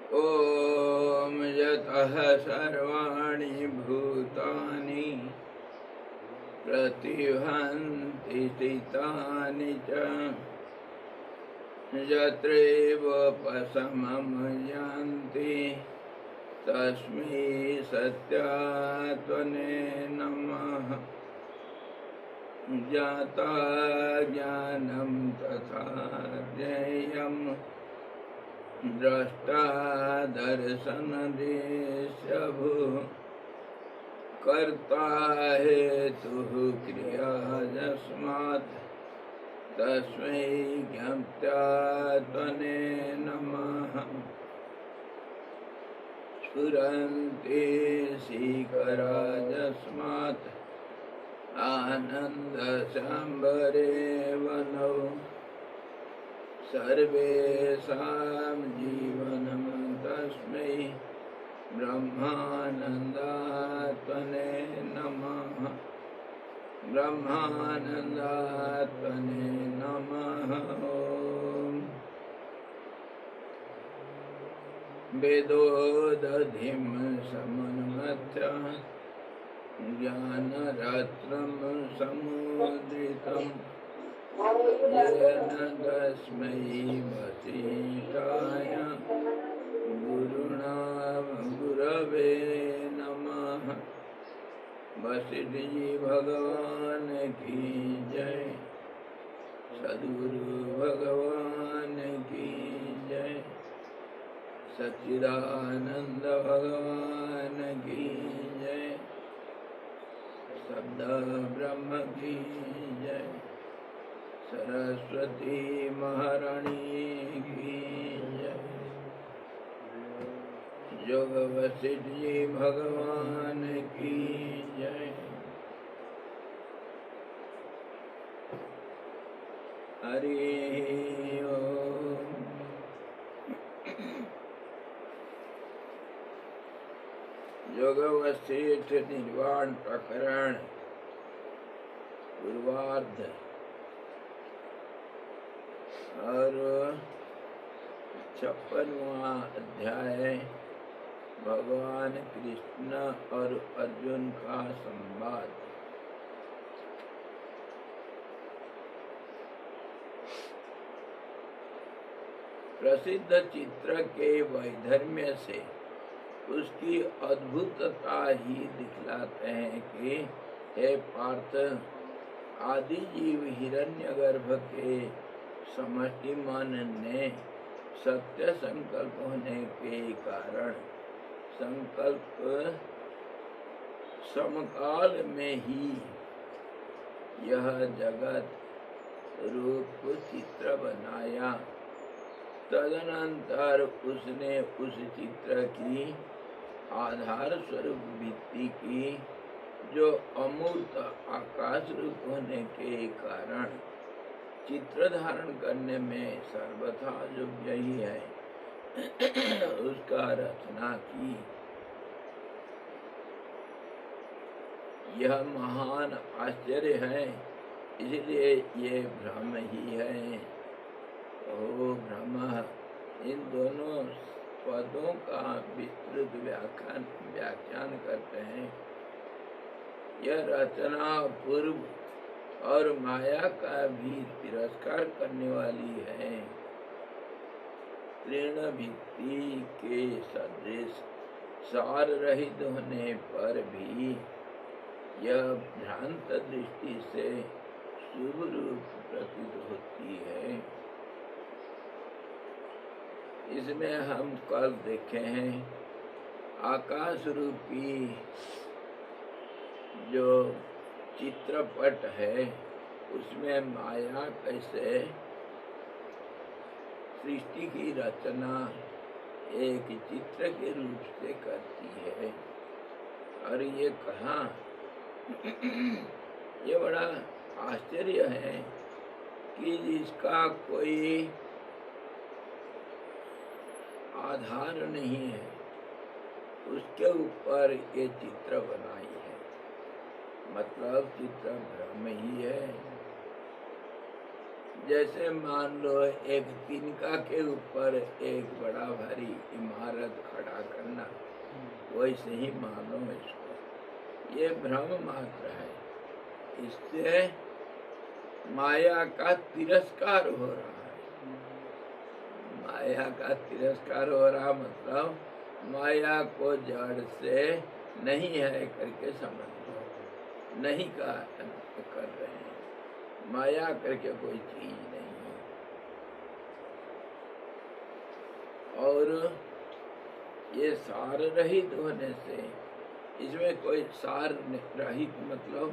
ॐ यतः सर्वाणि भूतानि प्रतिभान्ति स्थितानि च यत्रैवोपशमं यान्ति तस्मै सत्यात्मने नमः। ज्ञाता ज्ञानं तथा ज्ञेयम् द्रष्टा दर्शनदृश्यभूः कर्ता हेतुः क्रिया यस्मात् तस्मै ज्ञात्यात्मने नमः। स्फुरन्ति शिखरा यस्मात् आनन्दसाम्बरे वनौ सर्वेषां जीवनं तस्मै ब्रह्मानन्दात्मने नमः। ब्रह्मानन्दात्मने नमः। वेदोदधिं समन्वत्य ज्ञानरत्नं समुद्रितम् येन तस्मै वसिष्ठाय गुरवे नमः। वशिष्ठ जी भगवान की जय। सद्गुरु भगवान की जय। सच्चिदानंद भगवान की जय। शब्द ब्रह्म की जय। सरस्वती महारानी की जय। योग वशिष्ठ जी भगवान की जय। हरि ओम। योग वशिष्ठ निर्वाण प्रकरण पूर्वार्ध और 56वां अध्याय भगवान कृष्ण और अर्जुन का संवाद। प्रसिद्ध चित्र के वैधर्म्य से उसकी अद्भुतता ही दिखलाते हैं कि हे पार्थ, आदि जीव हिरण्यगर्भ के समष्टि मन ने सत्य संकल्प होने के कारण संकल्प समकाल में ही यह जगत रूप चित्र बनाया। तदनंतर उसने उस चित्र की आधार स्वरूप भित्ति की, जो अमूर्त आकाश रूप होने के कारण चित्र धारण करने में सर्वथा योग्य ही है, उसका रचना की। यह महान आश्चर्य है, इसलिए ये भ्रम ही है। ओ भ्रम, इन दोनों पदों का विस्तृत व्याख्यान करते हैं। यह रचना पूर्व और माया का भी तिरस्कार करने वाली है। तृण भित्ति के सदृश सार रहित होने पर भी यह भ्रांत दृष्टि से शुभ रूप प्रतीत होती है। इसमें हम कल देखे हैं आकाश रूपी जो चित्रपट है, उसमें माया कैसे सृष्टि की रचना एक चित्र के रूप से करती है। और ये कहाँ ये बड़ा आश्चर्य है कि जिसका कोई आधार नहीं है, उसके ऊपर ये चित्र बनाई है। मतलब चित्र भ्रम ही है। जैसे मान लो एक तिनका के ऊपर एक बड़ा भारी इमारत खड़ा करना, वैसे ही मानो इसको। ये भ्रम मात्र है, इससे माया का तिरस्कार हो रहा है। माया का तिरस्कार हो रहा मतलब माया को जड़ से नहीं है करके समझ लो, नहीं का कर रहे हैं। माया करके कोई चीज नहीं है। और ये सार रहित होने से, इसमें कोई सार रहित मतलब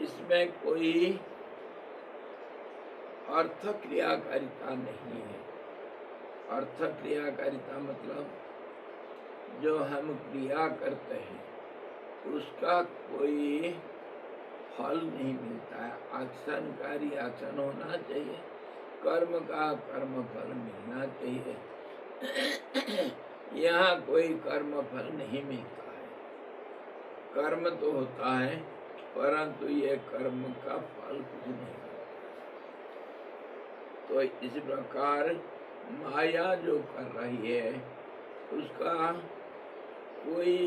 इसमें कोई अर्थ क्रियाकारिता नहीं है। अर्थ क्रियाकारिता मतलब जो हम क्रिया करते हैं उसका कोई फल नहीं मिलता है। आचरण का रिएक्शन होना चाहिए, कर्म का कर्म फल मिलना चाहिए। यहाँ कोई कर्म फल नहीं मिलता है। कर्म तो होता है परंतु ये कर्म का फल कुछ नहीं होता। तो इस प्रकार माया जो कर रही है उसका कोई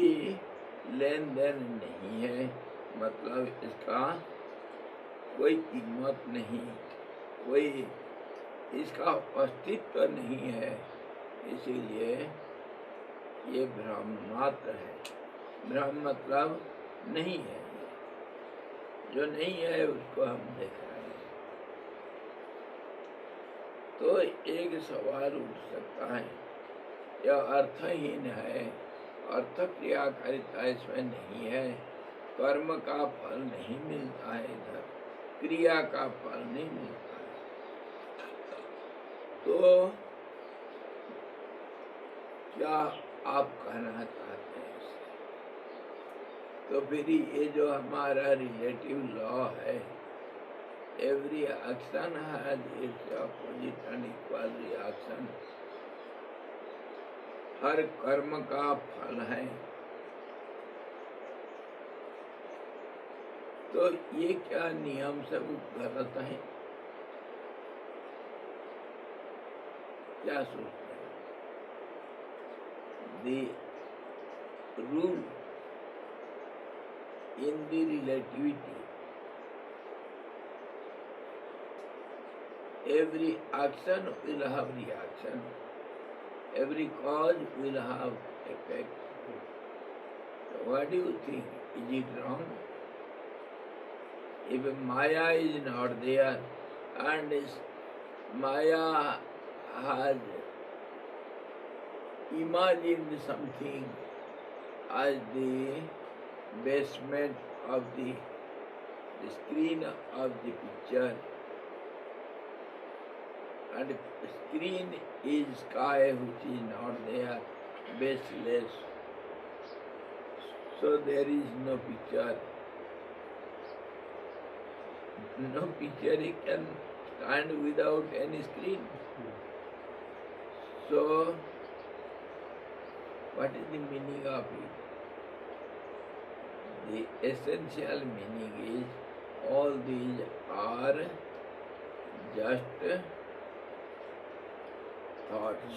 लेन देन नहीं है, मतलब इसका कोई कीमत नहीं, कोई इसका अस्तित्व नहीं है। इसीलिए ये भ्रम मात्र है। भ्रम मतलब नहीं है, जो नहीं है उसको हम देख रहे हैं। तो एक सवाल उठ सकता है, यह अर्थहीन है, अर्थ क्रियाकारिता इसमें नहीं है, कर्म का फल नहीं मिलता है, इधर क्रिया का फल नहीं मिलता है। तो क्या आप कहना चाहते हैं इससे? तो फिर ये जो हमारा रिलेटिव लॉ है, every action has its opposite and equal reaction, हर कर्म का फल है। तो ये क्या नियम सब गलत है? क्या सोचते हैं? The rule in the relativity, every action will have reaction, every cause will have effect. So what do you think? Is it wrong? If Maya is not there and Maya has imagined something as the basement of the screen of the picture, and screen is sky which is not there, baseless, so there is no picture. No picture can stand without any screen. So, what is the meaning of it? The essential meaning is all these are just thoughts,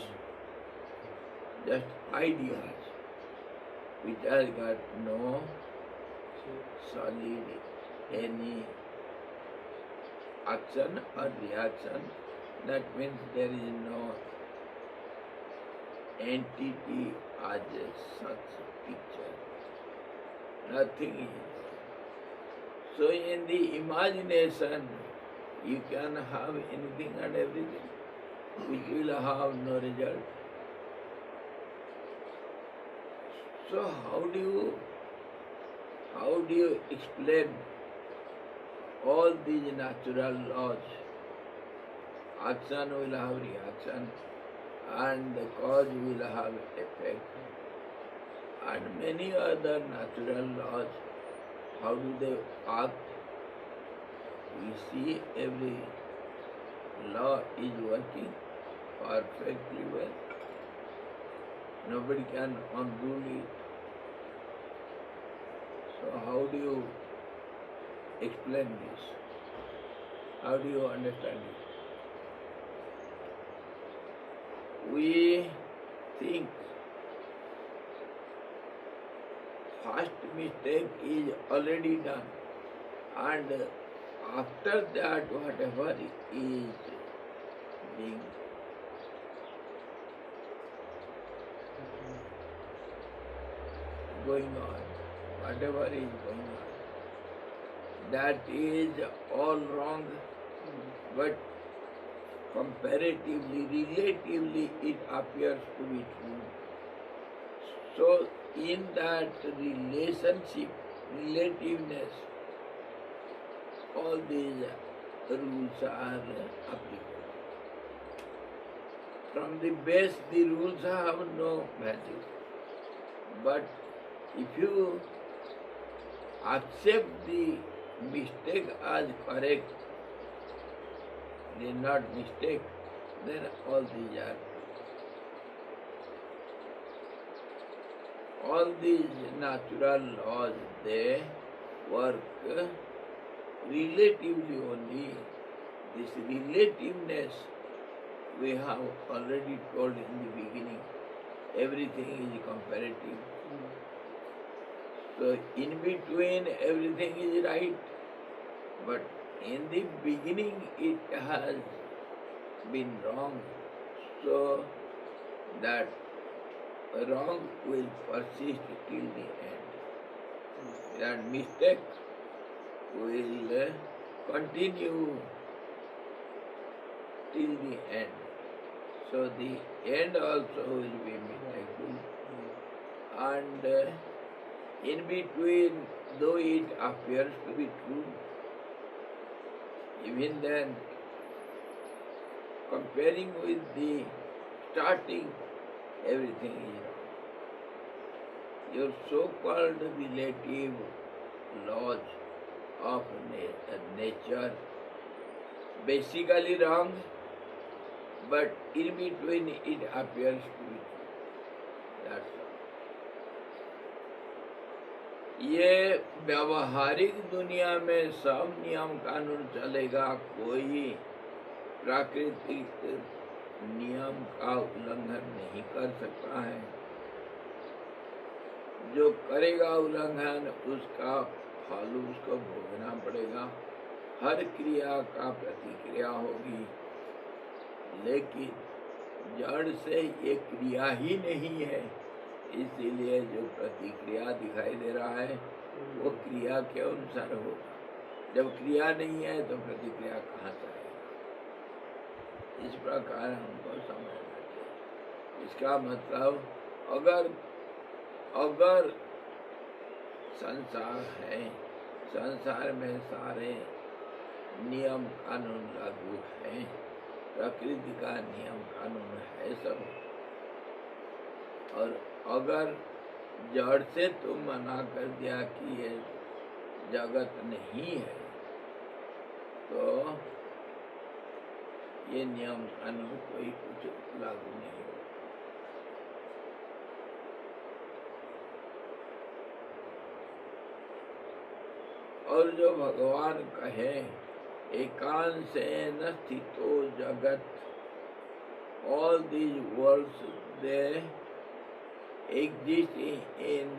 just ideas, which has got no solid any action or reaction. That means there is no entity as such picture. Nothing is there. So in the imagination you can have anything and everything which will have no result. So how do you explain all these natural laws? Action will have reaction and the cause will have effect, and many other natural laws. How do they act? We see every law is working perfectly well. Nobody can undo it. So how do you explain this? How do you understand it? We think first mistake is already done, and after that whatever is being going on, whatever is going on, that is all wrong, but comparatively, relatively, it appears to be true. So, in that relationship, relativeness, all these rules are applicable. From the base, the rules have no value. But if you accept the mistake as correct, they not mistake, then all these are all these natural laws, they work relatively only. This relativeness we have already told in the beginning. Everything is comparative. So in between everything is right, but in the beginning it has been wrong. So that wrong will persist till the end. That mistake will continue till the end. So the end also will be mistake. And in between, though it appears to be true, even then, comparing with the starting, everything is wrong. Your so-called relative laws of nature basically wrong, but in between it appears to be true. That's all. ये व्यावहारिक दुनिया में सब नियम कानून चलेगा, कोई प्राकृतिक नियम का उल्लंघन नहीं कर सकता है। जो करेगा उल्लंघन उसका फल उसको भोगना पड़ेगा। हर क्रिया का प्रतिक्रिया होगी, लेकिन जड़ से ये क्रिया ही नहीं है, इसीलिए जो प्रतिक्रिया दिखाई दे रहा है वो क्रिया के अनुसार होगा। जब क्रिया नहीं है तो प्रतिक्रिया कहाँ से आएगा? इस प्रकार हमको समझना चाहिए। इसका मतलब अगर संसार है, संसार में सारे नियम कानून लागू हैं, प्रकृति का नियम कानून है सब, और अगर जड़ से तुम मना कर दिया कि ये जगत नहीं है, तो ये नियम कानून कोई कुछ लागू नहीं होगा। और जो भगवान कहे एकांशेन स्थितो जगत, all these worlds they exist in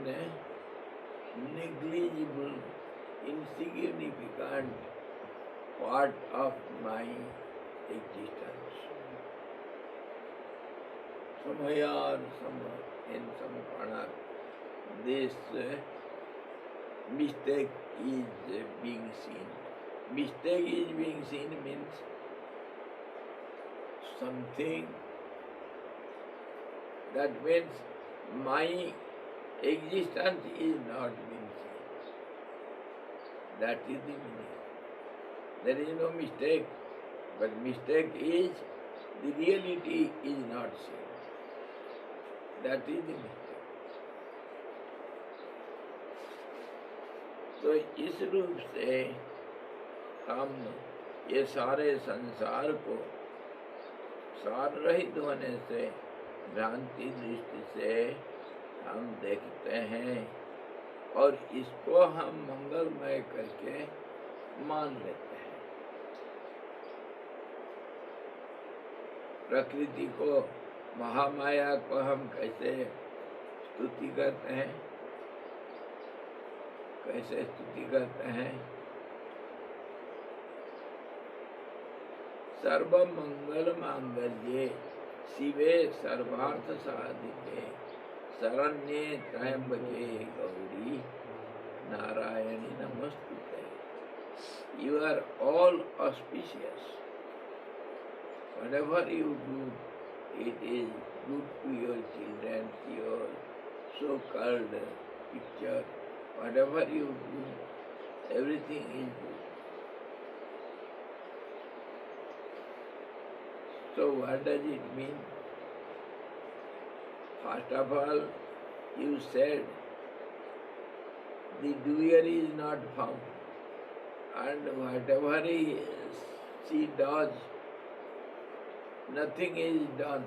negligible, insignificant part of my existence. Somewhere, in some corner, this mistake is being seen. Mistake is being seen means something, that means my existence is not being seen. That is the meaning. There is no mistake, but mistake is the reality is not seen. That is the mistake. तो इस रूप से हम ये सारे संसार को सार रहित होने से, भ्रांति दृष्टि से हम देखते हैं और इसको हम मंगलमय करके मान लेते हैं। प्रकृति को, महामाया को हम कैसे स्तुति करते हैं, कैसे स्तुति करते हैं? सर्व मंगल मांगल्ये शिवे सर्वार्थ साधिके शरण्ये त्र्यंबके गौरी नारायणी नमस्तुते। You are all auspicious. Whatever you do, it is good to your children, your so-called picture. Whatever you do, everything is good. So what does it mean? First of all, you said the doer is not found, and whatever she does, nothing is done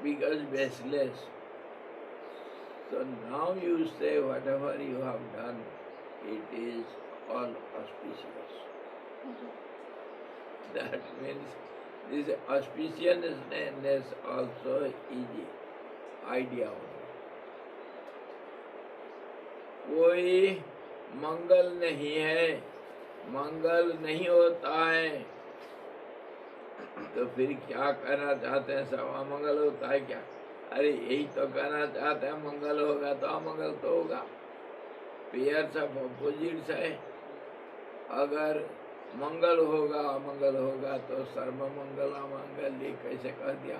because baseless. So now you say whatever you have done, it is all auspicious. That means this auspiciousness also is idea. कोई मंगल नहीं है, मंगल नहीं होता है, तो फिर क्या कहना चाहते हैं? सब अमंगल होता है क्या? अरे यही तो कहना चाहते हैं, मंगल होगा तो अमंगल तो होगा। पेयर्स ऑफ ऑपोजिट्स है। अगर मंगल होगा अमंगल होगा तो सर्व मंगल अमंगल ये कैसे कह दिया?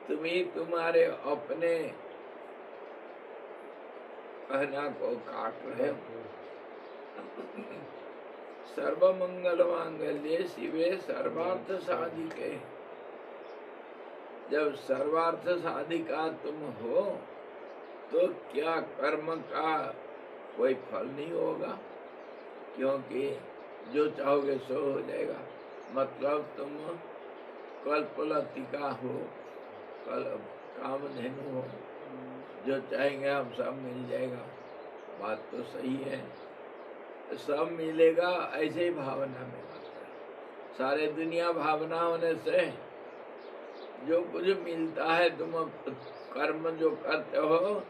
तुम्ही तुम्हारे अपने कहना को काट रहे हो। सर्व मंगल मांगल्ये शिवे सर्वार्थ साधिके। जब सर्वार्थ साधिका तुम हो तो क्या कर्म का कोई फल नहीं होगा? क्योंकि जो चाहोगे सो हो जाएगा। मतलब तुम कल्पलतिका हो, कामधेनु हो, जो चाहेंगे हम सब मिल जाएगा। बात तो सही है, सब मिलेगा ऐसे ही भावना में आता है। सारे दुनिया भावना होने से जो कुछ मिलता है, तुम कर्म जो करते हो,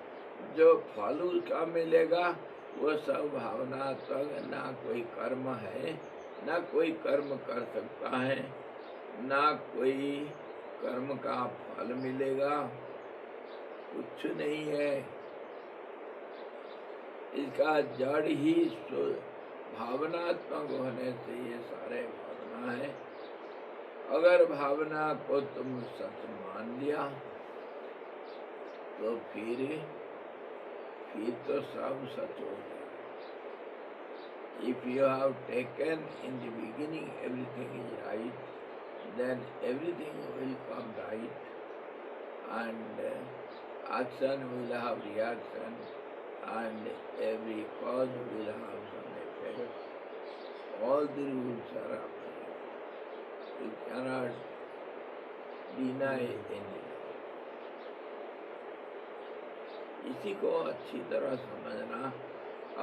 जो फल उसका मिलेगा वो सब भावनात्मक। ना कोई कर्म है, ना कोई कर्म कर सकता है, ना कोई कर्म का फल मिलेगा, कुछ नहीं है। इसका जड़ ही भावनात्मक होने से ये सारे भावना है। अगर भावना को तुम सच मान लिया तो फिर तो सब सच हो गया। If you have taken in the beginning everything is right, then everything will come right, and action will have reaction, and every cause will have some effect. All the rules are applied. You cannot deny any. इसी को अच्छी तरह समझना।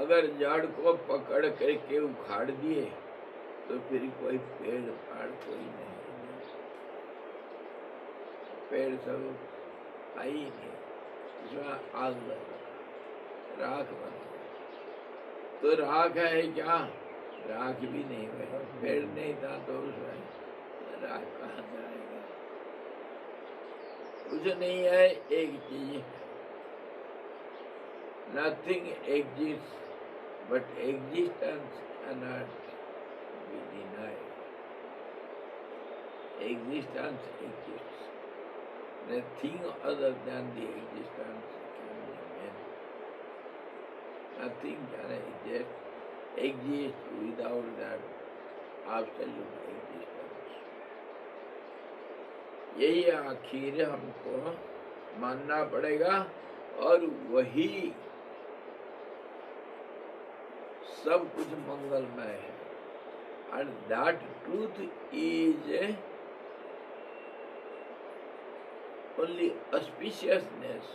अगर जड़ को पकड़ करके उखाड़ दिए तो फिर कोई पेड़ फाड़ कोई नहीं। पेड़ सब आई नहीं, इसमें आग लगा, राख बन गया। तो राख है क्या? राख भी नहीं है। पेड़ नहीं था तो उसमें राख कहाँ जाएगा? कुछ नहीं है। एक चीज, nothing exists, but existence cannot be denied. Existence exists. Nothing other than the existence can remain. Nothing can exist without that absolute existence. यही आखिर हमको मानना पड़ेगा, और वही सब कुछ मंगलमय है। And that truth is only auspiciousness.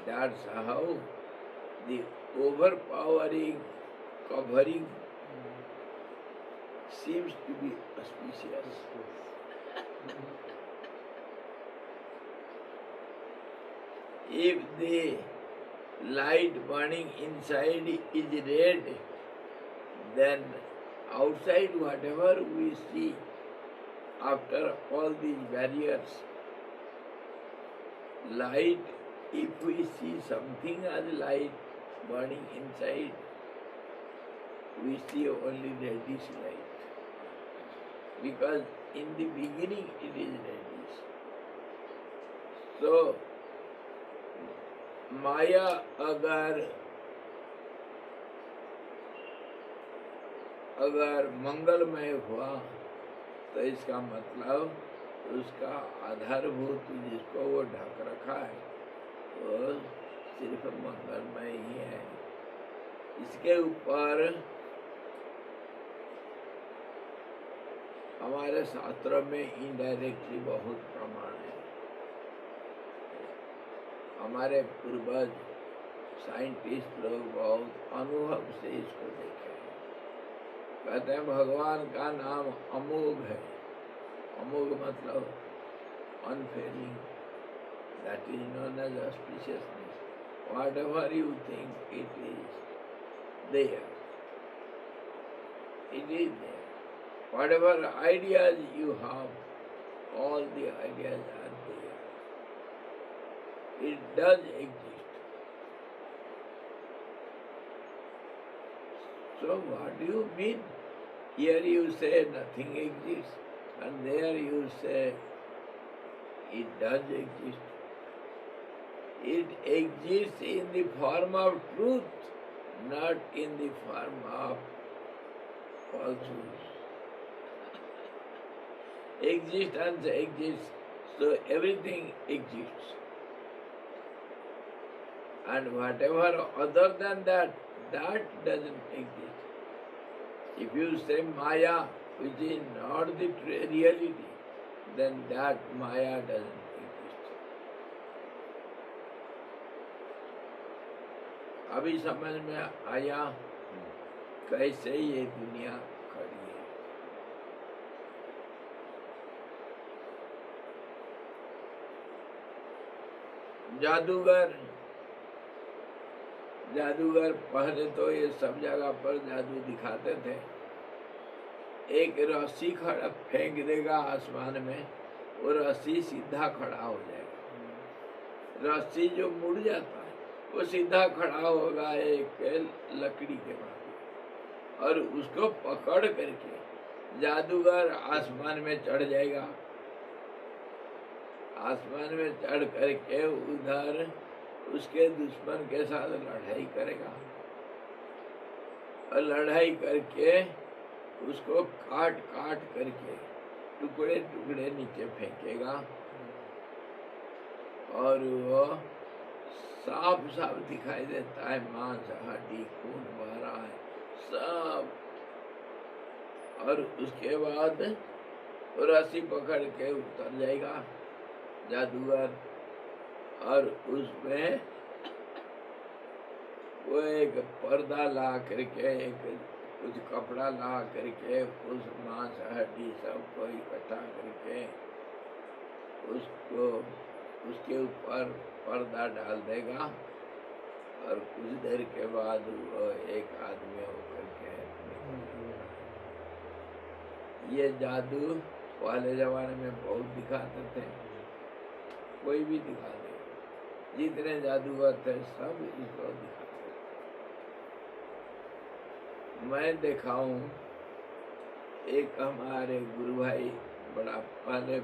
That's how the overpowering, covering seems to be auspicious. If the light burning inside is red, then outside whatever we see after all these barriers, light, if we see something as light burning inside, we see only reddish light. Because in the beginning it is reddish. So, माया अगर मंगलमय हुआ तो इसका मतलब उसका आधारभूत जिसको वो ढक रखा है वो सिर्फ मंगलमय ही है। इसके ऊपर हमारे शास्त्रों में इनडायरेक्टली बहुत प्रमाण है। हमारे पूर्वज साइंटिस्ट लोग बहुत अनुभव से इसको देखे हैं। कहते हैं भगवान का नाम अमोघ है। अमोघ मतलब unfailing, that is known as auspiciousness. Whatever you think it is there, it is there. Whatever ideas you have, all the ideas are there. It does exist. So what do you mean? Here you say nothing exists, and there you say it does exist. It exists in the form of truth, not in the form of falsehood. Existence exists, so everything exists. And whatever other than that, that doesn't exist. If you say Maya, which is not the reality, then that Maya doesn't exist. अभी समझ में आया कैसे ये दुनिया खड़ी है। जादूगर पहले तो ये सब जगह पर जादू दिखाते थे। एक रस्सी खड़ा फेंक देगा आसमान में, वो रस्सी सीधा खड़ा हो जाएगा। रस्सी जो मुड़ जाता है वो सीधा खड़ा होगा एक लकड़ी के बाद, और उसको पकड़ करके जादूगर आसमान में चढ़ जाएगा। आसमान में चढ़ करके उधर उसके दुश्मन के साथ लड़ाई करेगा, और लड़ाई करके उसको काट काट करके टुकड़े टुकड़े नीचे फेंकेगा, और वो साफ साफ दिखाई देता है, मांस हड्डी खून बह रहा है सब। और उसके बाद रस्सी पकड़ के उतर जाएगा जादूगर, और उसमें वो एक पर्दा ला करके, एक कुछ कपड़ा ला करके उस मांस हड्डी सबको इकट्ठा करके उसको उसके ऊपर पर्दा डाल देगा, और कुछ देर के बाद वो एक आदमी होकर के निकलेगा। ये जादू पहले जमाने में बहुत दिखाते थे, कोई भी दिखा दे, जितने जादूगर थे सब इसको दिखाते। मैं देखा हूँ, एक हमारे गुरु भाई बड़ा पहले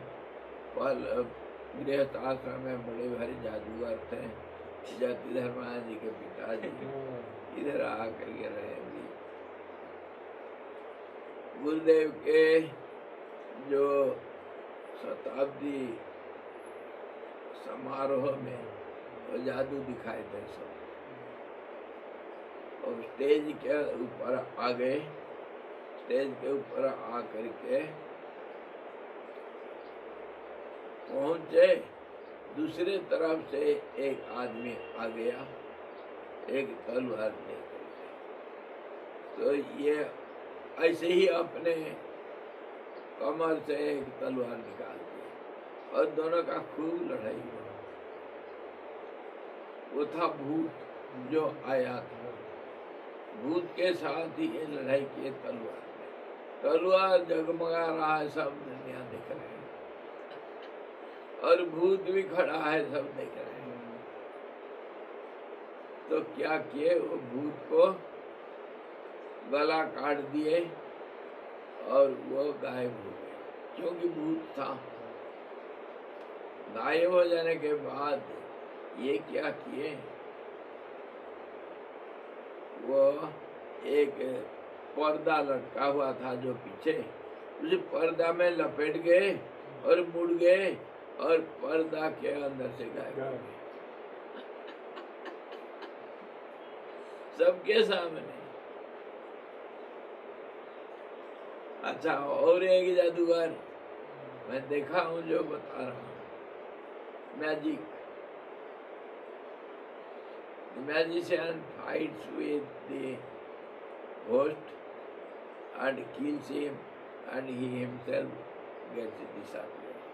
गृहस्थ आश्रम में बड़े भारी जादूगर थे, जातिधर महाराज जी के पिताजी इधर आकर के रहेंगे। गुरुदेव के जो शताब्दी समारोह में वो जादू दिखाए थे सब, और स्टेज के ऊपर आ गए। स्टेज के ऊपर आ करके पहुंचे, दूसरे तरफ से एक आदमी आ गया एक तलवार लेकर। तो ये ऐसे ही अपने कमर से एक तलवार निकाल दी और दोनों का खूब लड़ाई हुआ। वो था भूत जो आया था, भूत के साथ ही ये लड़ाई की तलवार में। तलवार जगमगा रहा है, सब दुनिया देख रहे हैं, और भूत भी खड़ा है, सब देख रहे हैं। तो क्या किए, वो भूत को गला काट दिए और वो गायब हो गया, क्योंकि भूत था। गायब हो जाने के बाद ये क्या किए, वो एक पर्दा लटका हुआ था जो पीछे, उस पर्दा में लपेट गए और मुड़ गए और पर्दा के अंदर से गायब हो गए सबके सामने। अच्छा, और एक जादूगर मैं देखा हूँ जो बता रहा हूँ, magic. The magician fights with the ghost and kills him, and he himself gets disappeared.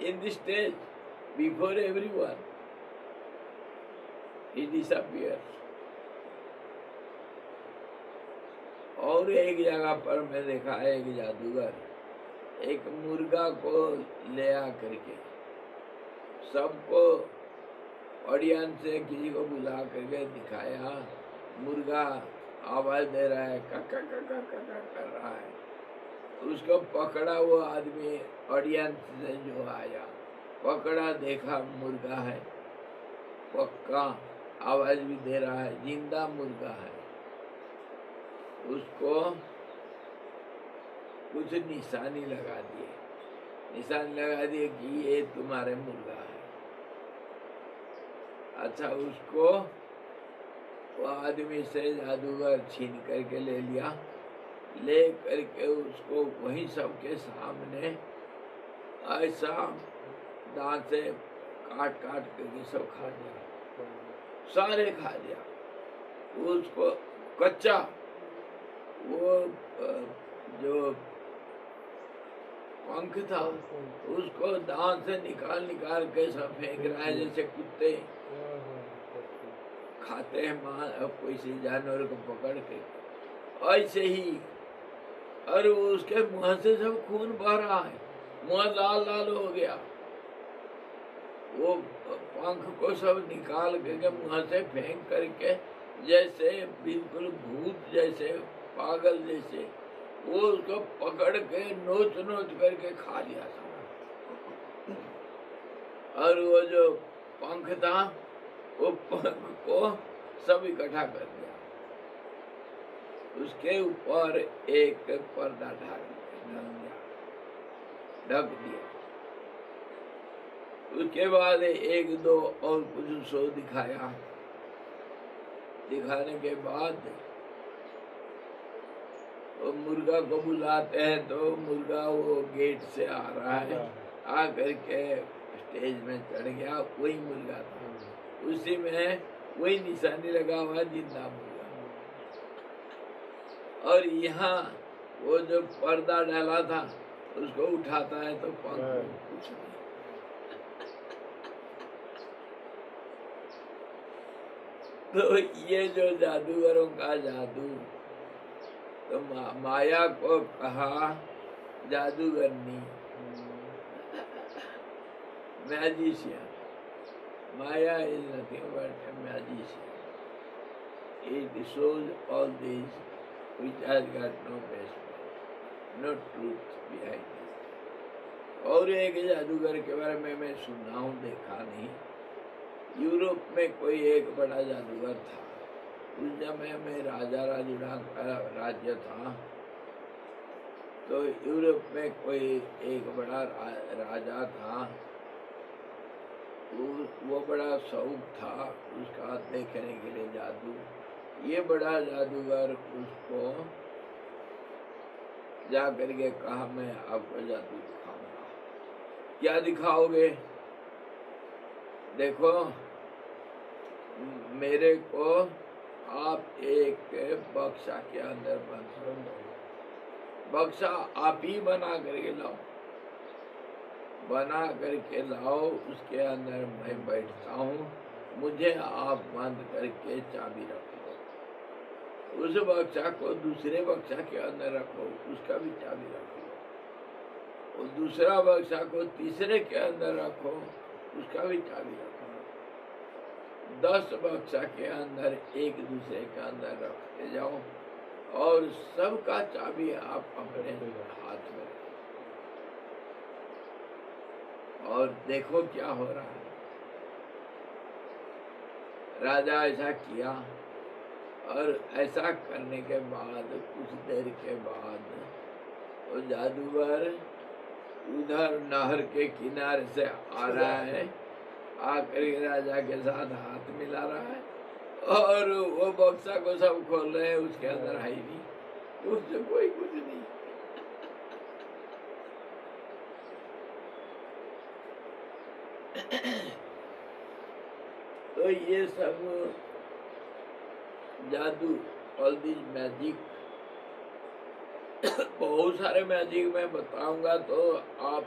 In this stage, before everyone, he disappears. और एक जगह पर मैं देखा है, एक जादूगर एक मुर्गा को ले आ करके सबको ऑडियंस से किसी को बुला करके दिखाया, मुर्गा आवाज दे रहा है, कका कका कका कर रहा है। उसको पकड़ा वो आदमी, ऑडियंस से जो आया, पकड़ा, देखा मुर्गा है, पक्का आवाज भी दे रहा है, जिंदा मुर्गा है। उसको कुछ निशानी लगा दिए, निशानी लगा दिए कि ये तुम्हारे मुर्गा है। अच्छा, उसको वो आदमी से जादूगर छीन करके ले लिया, ले करके उसको वहीं सबके सामने ऐसा दांत से काट काट करके सब खा लिया, सारे खा लिया। उसको कच्चा वो जो पंख था उसको दांत से निकाल निकाल के सब फेंक रहा है, जैसे कुत्ते खाते हैं किसी जानवर को पकड़ के, ऐसे ही। और उसके मुंह से सब खून बह रहा है, मुंह लाल लाल हो गया। वो पंख को सब निकाल करके मुंह से फेंक करके, जैसे बिल्कुल भूत जैसे, पागल जैसे, वो उसको पकड़ के नोच नोच करके खा लिया था। और वो जो पंख था, वो पंख को सब इकट्ठा कर दिया, उसके ऊपर एक पर्दा ढक दिया। उसके बाद एक दो और कुछ शो दिखाया, दिखाने के बाद वो मुर्गा को बुलाते हैं, तो मुर्गा वो गेट से आ रहा है, आ करके स्टेज में चढ़ गया, वही मुर्गा था, उसी में वही निशानी लगा हुआ, जिंदा मुर्गा। और यहाँ वो जो पर्दा डाला था उसको उठाता है तो पंख कुछ नहीं। तो ये जो जादूगरों का जादू, तो माया को कहा जादूगरनी, मैजिशियन। माया is nothing but a magician. It shows all these which has got no basis, no truth behind it. और एक जादूगर के बारे में मैं सुना हूँ, देखा नहीं। यूरोप में कोई एक बड़ा जादूगर था, उस समय में राजा राजुड़ा का राज्य था। तो यूरोप में कोई एक बड़ा राजा था, वो बड़ा शौक था उसका देखने के लिए जादू। ये बड़ा जादूगर उसको जा करके कहा, मैं आपको जादू दिखाऊंगा। क्या दिखाओगे? देखो, मेरे को आप एक बक्सा के अंदर बंद, बक्सा आप ही बना करके लाओ, बना करके लाओ, उसके अंदर मैं बैठता हूँ, मुझे आप बंद करके चाबी रखो। उस बक्सा को दूसरे बक्सा के अंदर रखो, उसका भी चाबी रखो, और दूसरा बक्सा को तीसरे के अंदर रखो, उसका भी चाबी रखो। 10 बक्सा के अंदर एक दूसरे के अंदर रखते जाओ, और सबका चाबी आप अपने हाथ में रखो, और देखो क्या हो रहा है। राजा ऐसा किया, और ऐसा करने के बाद कुछ देर के बाद वो जादूगर उधर नहर के किनारे से आ रहा है, आकर राजा के साथ हाथ मिला रहा है, और वो बक्सा को सब खोल रहे हैं, उसके अंदर है ही नहीं, उससे कोई कुछ नहीं। तो ये सब जादू, ऑल दिस मैजिक, बहुत सारे मैजिक मैं बताऊंगा तो आप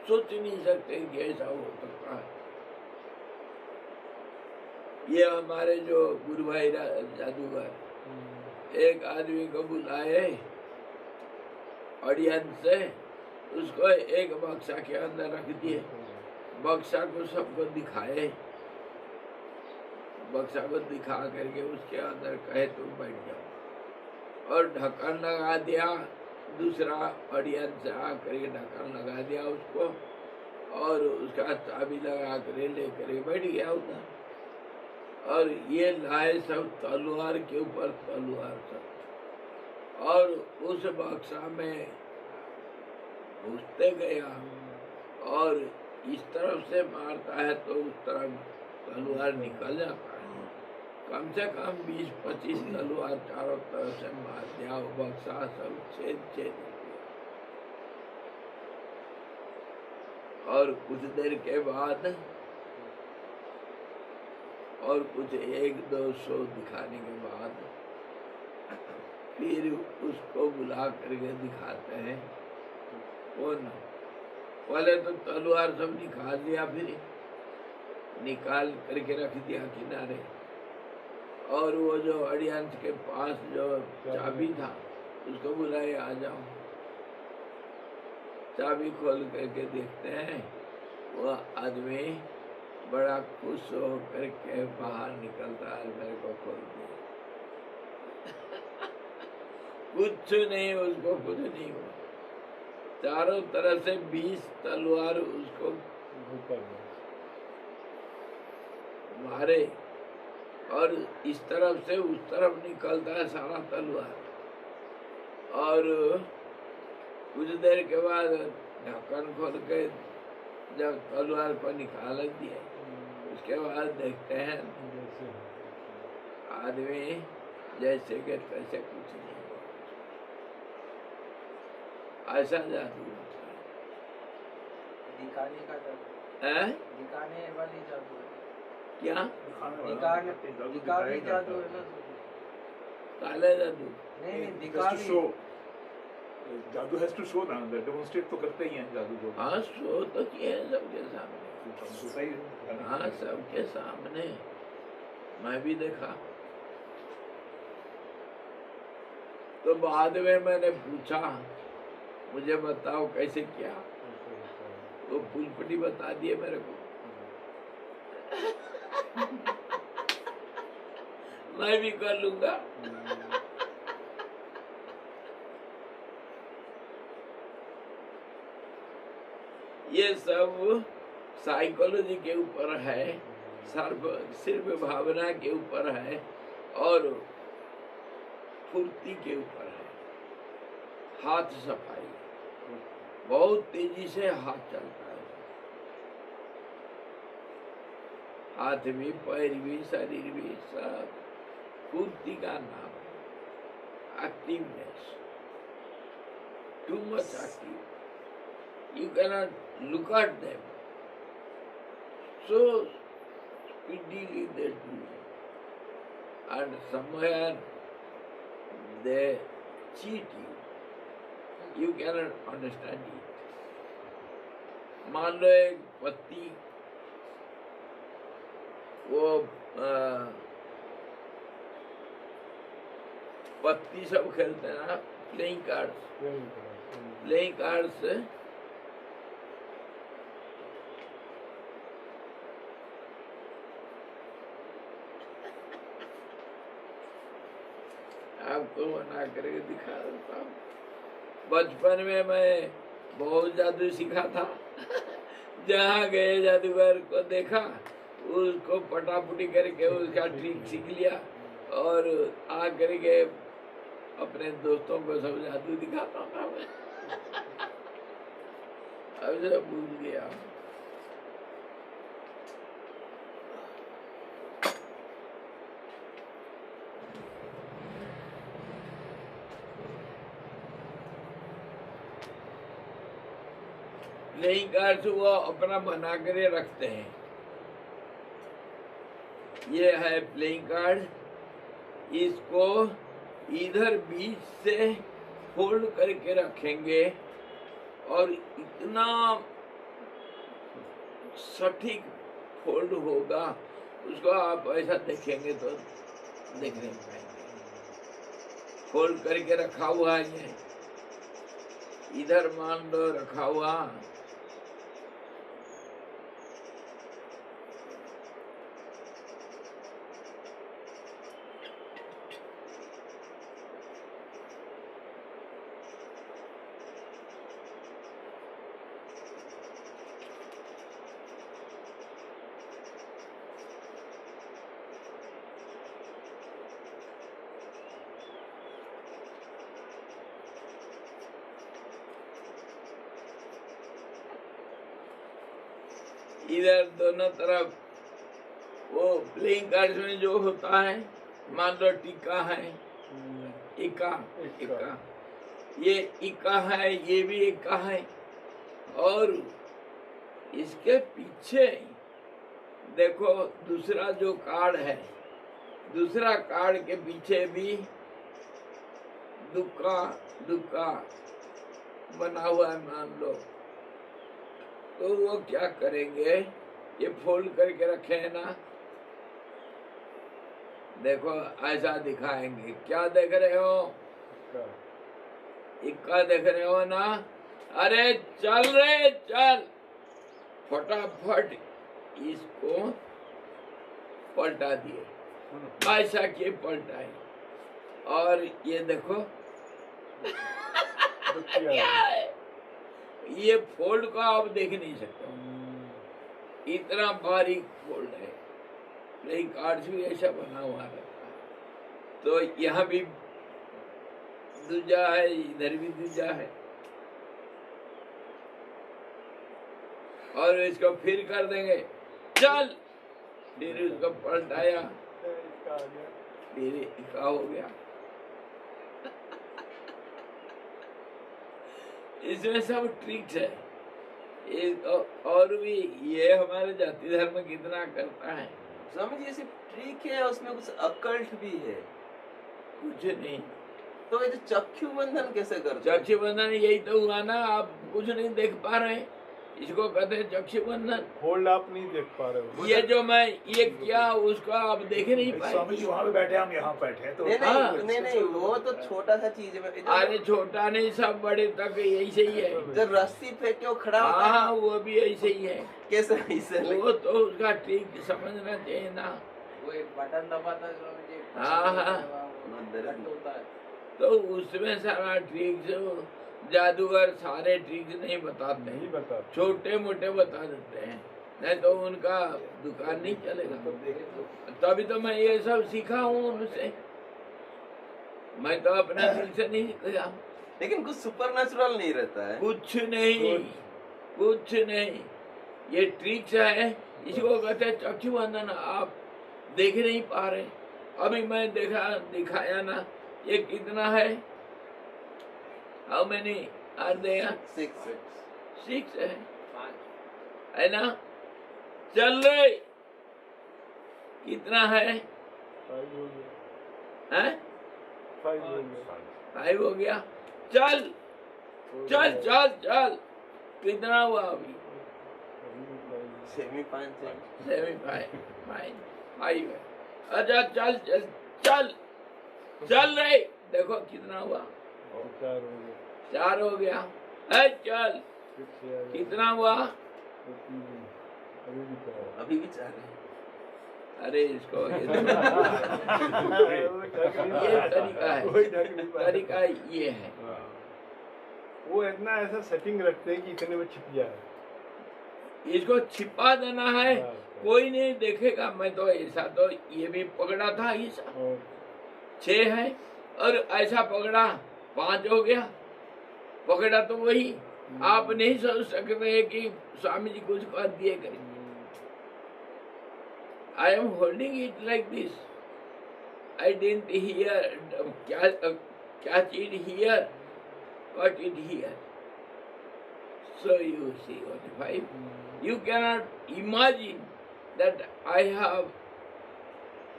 सोच नहीं सकते कि ऐसा हो सकता है। ये हमारे जो गुरु भाई जादूगर, एक आदमी को बुलाए ऑडियंस से, उसको एक बक्सा के अंदर रख दिए, बक्सा को सबको दिखाए, बक्सा को दिखा करके उसके अंदर कहे तुम बैठ जाओ, और ढक्कन लगा दिया। दूसरा ऑडियंस से आकर के ढक्कन लगा दिया उसको, और उसका चाबी लगा कर लेकर बैठ गया उधर। और ये लाए सब तलवार के ऊपर तलवार सब, और उस बक्सा में घुसते गया, और इस तरफ से मारता है तो उस तरफ तलवार निकल जाता है। कम से कम 20-25 तलवार चारों तरफ से मार दिया, बक्सा सब छेद छेद हो गया। और कुछ देर के बाद, और कुछ 100-200 दिखाने के बाद, फिर उसको बुला करके दिखाते हैं। कौन? पहले तो तलवार सब निकाल दिया, फिर निकाल करके रख दिया किनारे, और वो जो ऑडियंस के पास जो चाबी था उसको बुलाए, आ जाओ। चाबी खोल करके देखते हैं, वो आदमी बड़ा खुश हो करके बाहर निकलता है, मेरे को खोल दिया। कुछ नहीं, उसको कुछ नहीं हुआ। चारों तरफ से 20 तलवार उसको मारे, और इस तरफ से उस तरफ निकलता है सारा तलवार। और कुछ देर के बाद ढक्कन खोल के जब तलवार पर निकाल दिया, उसके बाद देखते हैं आदमी जैसे कि तैसे कुछ नहीं हुआ। ऐसा जादू दिखाने का जादू है, दिखाने वाली जादू है क्या दिखाने जादू है ना, काला जादू नहीं दिखाने जादू हैज टू शो ना, डेमोंस्ट्रेट तो करते ही हैं जादू को। हाँ, शो तो किए हैं सबके सामने, तो सही है। हाँ सबके सामने, मैं भी देखा। तो बाद में मैंने पूछा, मुझे बताओ कैसे किया, तो फुलपट्टी बता दिए मेरे को। मैं भी कर लूंगा। ये सब साइकोलॉजी के ऊपर है, सिर्फ भावना के ऊपर है, और फुर्ती के ऊपर है। हाथ सफाई, बहुत तेजी से हाथ चलता है, हाथ भी, पैर भी, शरीर भी, सब फुर्ती का नाम है। Activeness, too much active, you cannot look at them, so speedily they do. and somewhere they cheat you. You cannot understand it. मान लो एक पत्ती वो पत्ती सब खेलते हैं ना, प्लेइंग कार्ड्स आपको बना करके दिखा देता हूँ। बचपन में मैं बहुत जादू सीखा था। जहाँ गए जादूगर को देखा, उसको पटापुटी करके उसका ट्रिक सीख लिया और आ करके अपने दोस्तों को सब जादू दिखाता था मैं। अब सब भूल गया। प्लेइंग कार्ड्स वो अपना बना कर रखते हैं। ये है प्लेइंग कार्ड, इसको इधर बीच से फोल्ड करके रखेंगे और इतना सटीक फोल्ड होगा, उसको आप ऐसा देखेंगे तो देख नहीं पाएंगे। फोल्ड करके रखा हुआ है, ये इधर मान लो रखा हुआ, इधर दोनों तरफ वो प्लेइंग कार्ड्स में जो होता है, मान लो टिक्का है, इक्का, ये इक्का है, ये भी इक्का है, और इसके पीछे देखो दूसरा जो कार्ड है, दूसरा कार्ड के पीछे भी दुक्का दुक्का बना हुआ है मान लो। तो वो क्या करेंगे, ये फोल्ड करके रखे हैं ना, देखो ऐसा दिखाएंगे। क्या देख रहे हो? इक्का देख रहे हो ना? अरे चल रे चल, फटाफट इसको पलटा दिए, ऐसा किए पलटाए, और ये देखो क्या है, ये फोल्ड को आप देख नहीं सकते, इतना बारीक फोल्ड है। प्लेइंग कार्ड्स भी ऐसा बना हुआ रहता है। तो यहाँ भी दूजा है, इधर भी दूजा है, और इसको फिर कर देंगे, चल, फिर उसको पलटाया, फिर इक्का हो गया। इसमें सब ट्रिक्स है। और भी ये हमारे जाति धर्म कितना करता है। समझिए सिर्फ ट्रिक है, उसमें कुछ अकल्ट भी है। कुछ नहीं। तो ये जो चक्षु बंधन कैसे करते? चक्षु बंधन यही तो हुआ ना, आप कुछ नहीं देख पा रहे, इसको कहते हैं चक्षु बंधन। होल्ड आप नहीं देख पा रहे हो। ये जो मैं ये किया उसको आप देख नहीं पाए। स्वामी जी वहाँ पे बैठे, हम यहाँ बैठे तो नहीं, वो तो छोटा सा चीज है। अरे छोटा नहीं, सब बड़े तक ऐसे ही है। जो रस्सी फेंक के वो खड़ा होता है, हाँ वो भी ऐसे ही है। कैसे ऐसे? वो तो उसका ट्रिक समझना चाहिए ना। वो एक बटन दबाता है, हाँ होता है, तो उसमें सारा ट्रिक्स, जादूगर सारे ट्रिक्स नहीं बताते, नहीं बता, छोटे मोटे बता देते हैं, नहीं तो उनका दुकान नहीं चलेगा। तभी तो मैं ये सब सीखा हूँ उनसे, मैं तो अपने दिल से नहीं सीखा। लेकिन कुछ सुपरनेचुरल नहीं रहता है। कुछ नहीं, कुछ नहीं, ये ट्रिक्स है, इसको कहते हैं चक्षु बंधन। आप देख नहीं पा रहे, अभी मैं दिखाया ना, ये कितना है, हाउ मेनी आर देयर? 6 है ना? चल रहे कितना है? 5 हो गया। हैं? 5 हो गया। चल चल चल चल, कितना हुआ अभी? सेमी फाइन फाइन 5 है। अच्छा चल चल चल चल रहे, देखो कितना हुआ? 4 हो गया। चल कितना हुआ? अभी भी 4 है। अरे इसको ये तरीका है, तरीका ये है। वो इतना ऐसा सेटिंग रखते हैं कि इतने में छिप जाए। इसको छिपा देना है, कोई नहीं देखेगा। मैं तो ऐसा तो ये भी पकड़ा था, ऐसा 6 है और ऐसा पकड़ा 5 हो गया। पकड़ा तो वही। आप नहीं सोच सकते कि स्वामी जी कुछ कर दिए करें। I am holding it like this. I didn't hear, catch it here, cut it here. So you see, 45. You cannot imagine that I have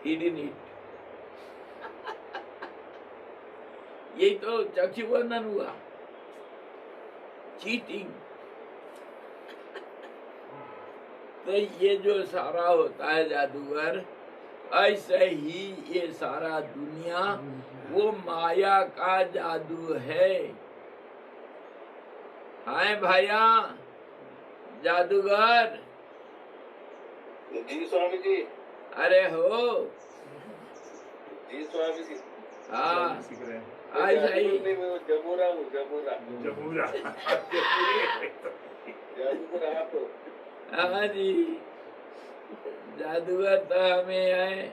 hidden it. यही तो चक्षुबंधन हुआ, चीटिंग। तो ये जो सारा होता है जादूगर, ऐसे ही ये सारा दुनिया वो माया का जादू है। हाय भैया जादूगर। जी स्वामी जी। अरे हो जी स्वामी जी। हाँ सीख रहे हैं। ऐसा ही जमुरा हूँ, जमुरा जमुरा जमुरा आप। हाँ जी, जादूगर तो हमें है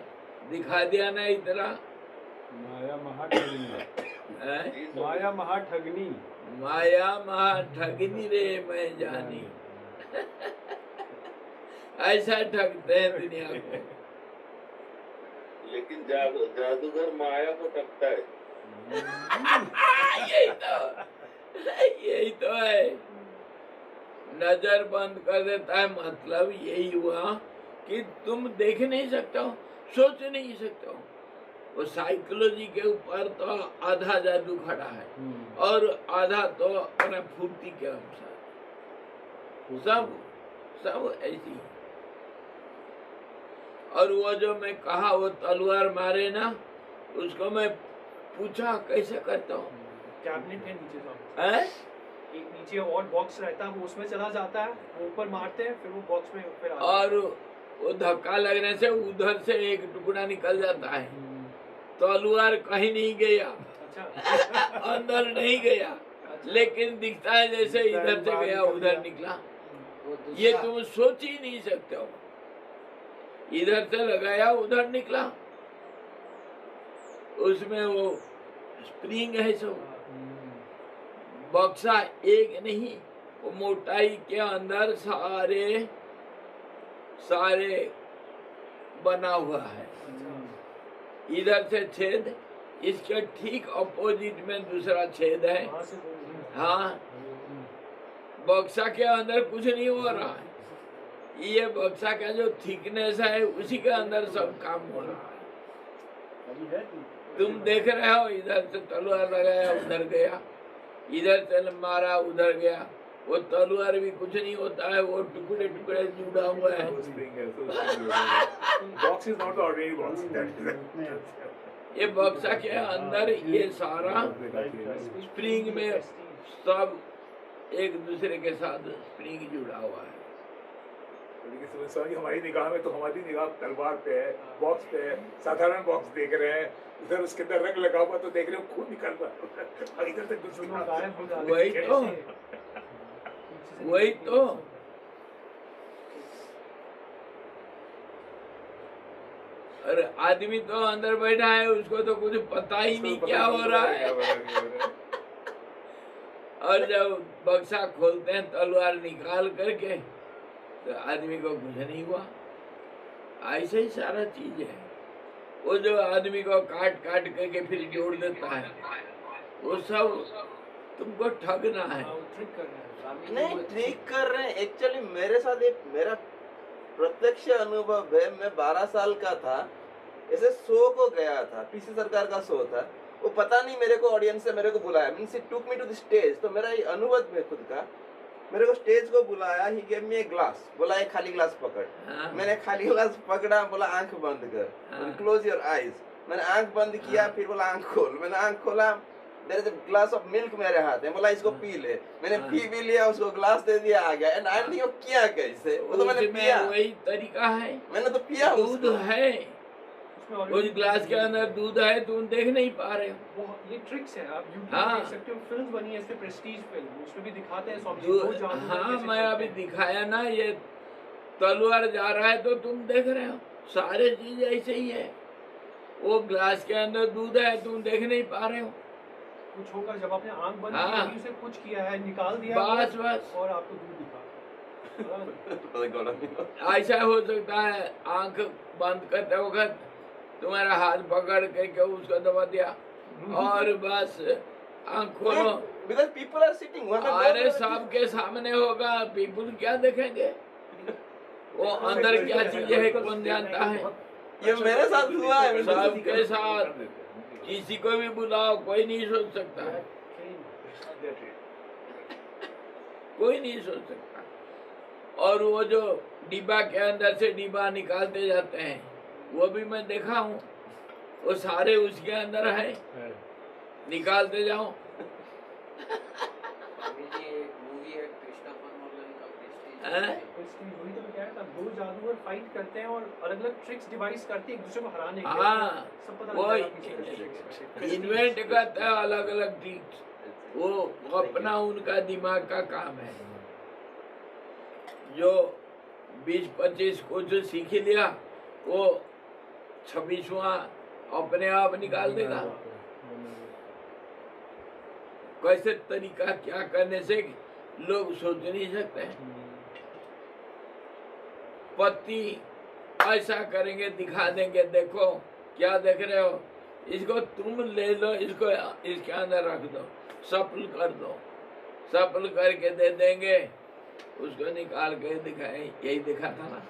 दिखा दिया ना इतना। माया महाठगनी। माया महाठगनी। माया महा ठगनी रे मैं जानी। ऐसा ठगते हैं दुनिया को। लेकिन जादूगर माया को ठगता है। यही तो है। नजर बंद कर देता है, मतलब यही हुआ कि तुम देख नहीं सकते हो, सोच नहीं सकते हो। वो साइकोलॉजी के ऊपर तो आधा जादू खड़ा है और आधा तो अपना फुर्ती के अनुसार। सब ऐसी। और वो जो मैं कहा वो तलवार मारे ना, उसको मैं पूछा कैसे करता हूँ। कैबिनेट है नीचे साहब, हैं? एक नीचे और बॉक्स रहता है, वो उसमें चला जाता है, वो ऊपर मारते हैं, फिर वो बॉक्स में फिर आता है। और वो धक्का लगने से उधर से एक टुकड़ा निकल जाता है। तलवार कहीं नहीं गया, अच्छा अंदर नहीं गया, लेकिन दिखता है जैसे इधर से गया उधर निकला। ये तुम सोच ही नहीं सकते हो। इधर से लगाया उधर निकला। उसमें वो स्प्रिंग है, सब बक्सा एक नहीं, वो मोटाई के अंदर सारे बना हुआ है। इधर से छेद, इसके ठीक अपोजिट में दूसरा छेद है। वहाँ से वो- हाँ, बक्सा के अंदर कुछ नहीं हो रहा है। ये बक्सा का जो थिकनेस है उसी के अंदर सब काम हो रहा है। तुम देख रहे हो, इधर से तलवार लगाया उधर गया, इधर से मारा उधर गया। वो तलवार भी कुछ नहीं होता है, वो टुकड़े टुकड़े जुड़ा हुआ है। Box is not the ordinary box. ये बक्सा के अंदर ये सारा स्प्रिंग में सब एक दूसरे के साथ स्प्रिंग जुड़ा हुआ है। लेकिन स्वामी हमारी निगाह में तो हमारी निगाह तलवार पे है, बॉक्स पे है, साधारण बॉक्स देख रहे हैं। उधर उसके अंदर रंग लगा हुआ तो देख रहे हो खून निकल रहा है, इधर से कुछ दोनों गायब हो जाते हैं। वही तो, वही तो। और आदमी तो अंदर बैठा है, उसको तो कुछ पता ही नहीं क्या हो रहा है। और जब बक्सा खोलते हैं तलवार निकाल करके तो आदमी को कुछ नहीं हुआ। ऐसे ही सारा चीज है। वो जो आदमी को काट काट करके फिर जोड़ देता है, वो सब तुमको ठगना है। हाँ, वो ट्रिक कर रहे हैं। नहीं ठीक कर रहे हैं। एक्चुअली मेरे साथ एक मेरा प्रत्यक्ष अनुभव है। मैं 12 साल का था ऐसे शो को गया था, पीसी सरकार का शो था, वो पता नहीं मेरे को ऑडियंस से मेरे को बुलाया, means it took me to the stage. तो मेरा ये अनुभव में खुद का, मेरे को स्टेज को बुलाया, he gave me a glass, बोला एक खाली ग्लास पकड़। हाँ। मैंने खाली ग्लास पकड़ा, बोला आंख बंद कर, हाँ। Close your eyes. मैंने आंख बंद किया, हाँ। फिर बोला आंख खोल, मैंने आंख खोला, there is a glass of milk मेरे हाथ में, बोला इसको पी ले। मैंने हाँ। पी भी लिया, उसको ग्लास दे दिया, आ गया। एंड आई एम थिंकिंग किया कैसे, वो तो मैंने उसमें पिया, वही तरीका है, मैंने तो पिया दूध उसको। है, उसमें उस already ग्लास के अंदर दूध है, तुम देख नहीं पा रहे हो। वो ये ट्रिक्स है, आप यूट्यूब हाँ। पे देख सकते हो, फिल्म बनी है इससे, प्रेस्टीज फिल्म, उसमें भी दिखाते हैं स्वामी जी दूध- वो जादूगर हाँ, कैसे मैं करते अभी हैं। दिखाया ना, ये तलवार जा रहा है तो तुम देख रहे हो, सारे चीज ऐसे ही है। वो ग्लास के अंदर दूध है, तुम देख नहीं पा रहे हो। कुछ होगा जब आपने आंख बंद हाँ। की, वहीं से कुछ किया है, निकाल दिया बस वो, बस और आपको दूध दिखा। ऐसा हो सकता है, आंख बंद करते वक्त तुम्हारा हाथ पकड़ के उसको दबा दिया और बस आंख खोलो, बिकॉज़ पीपल आर सिटिंग वहां पे। अरे सबके सामने होगा, पीपल क्या देखेंगे, वो अंदर क्या चीज है कौन जानता है। ये मेरे साथ हुआ है। सबके साथ, किसी को भी बुलाओ, कोई नहीं सोच सकता है, कोई नहीं सोच सकता। और वो जो डिब्बा के अंदर से डिब्बा निकालते जाते हैं, वो भी मैं देखा हूँ, वो सारे उसके अंदर है, निकालते जाओ। स्वामी जी एक मूवी है कृष्णा परमोलन का प्रेस्टीज। हैं? प्रेस्टीज, वही तो मैं कह रहा था, दो जादूगर फाइट करते हैं और अलग-अलग ट्रिक्स डिवाइस करते हैं एक दूसरे को हराने के लिए। हाँ, सब पता वो लग जाएगा पीछे का tricks है। इन्वेंट करता है अलग अलग ट्रिक्स, वो अपना उनका दिमाग का काम है। जो 20-25 कुछ सीख लिया, वो 26वां अपने आप निकाल देगा। कैसे तरीका क्या करने से लोग सोच नहीं सकते हैं। पत्ती ऐसा करेंगे, दिखा देंगे, देखो क्या देख रहे हो, इसको तुम ले लो, इसको इसके अंदर रख दो, सफल कर दो, सफल करके दे देंगे, उसको निकाल के दिखाए, यही दिखा था ना।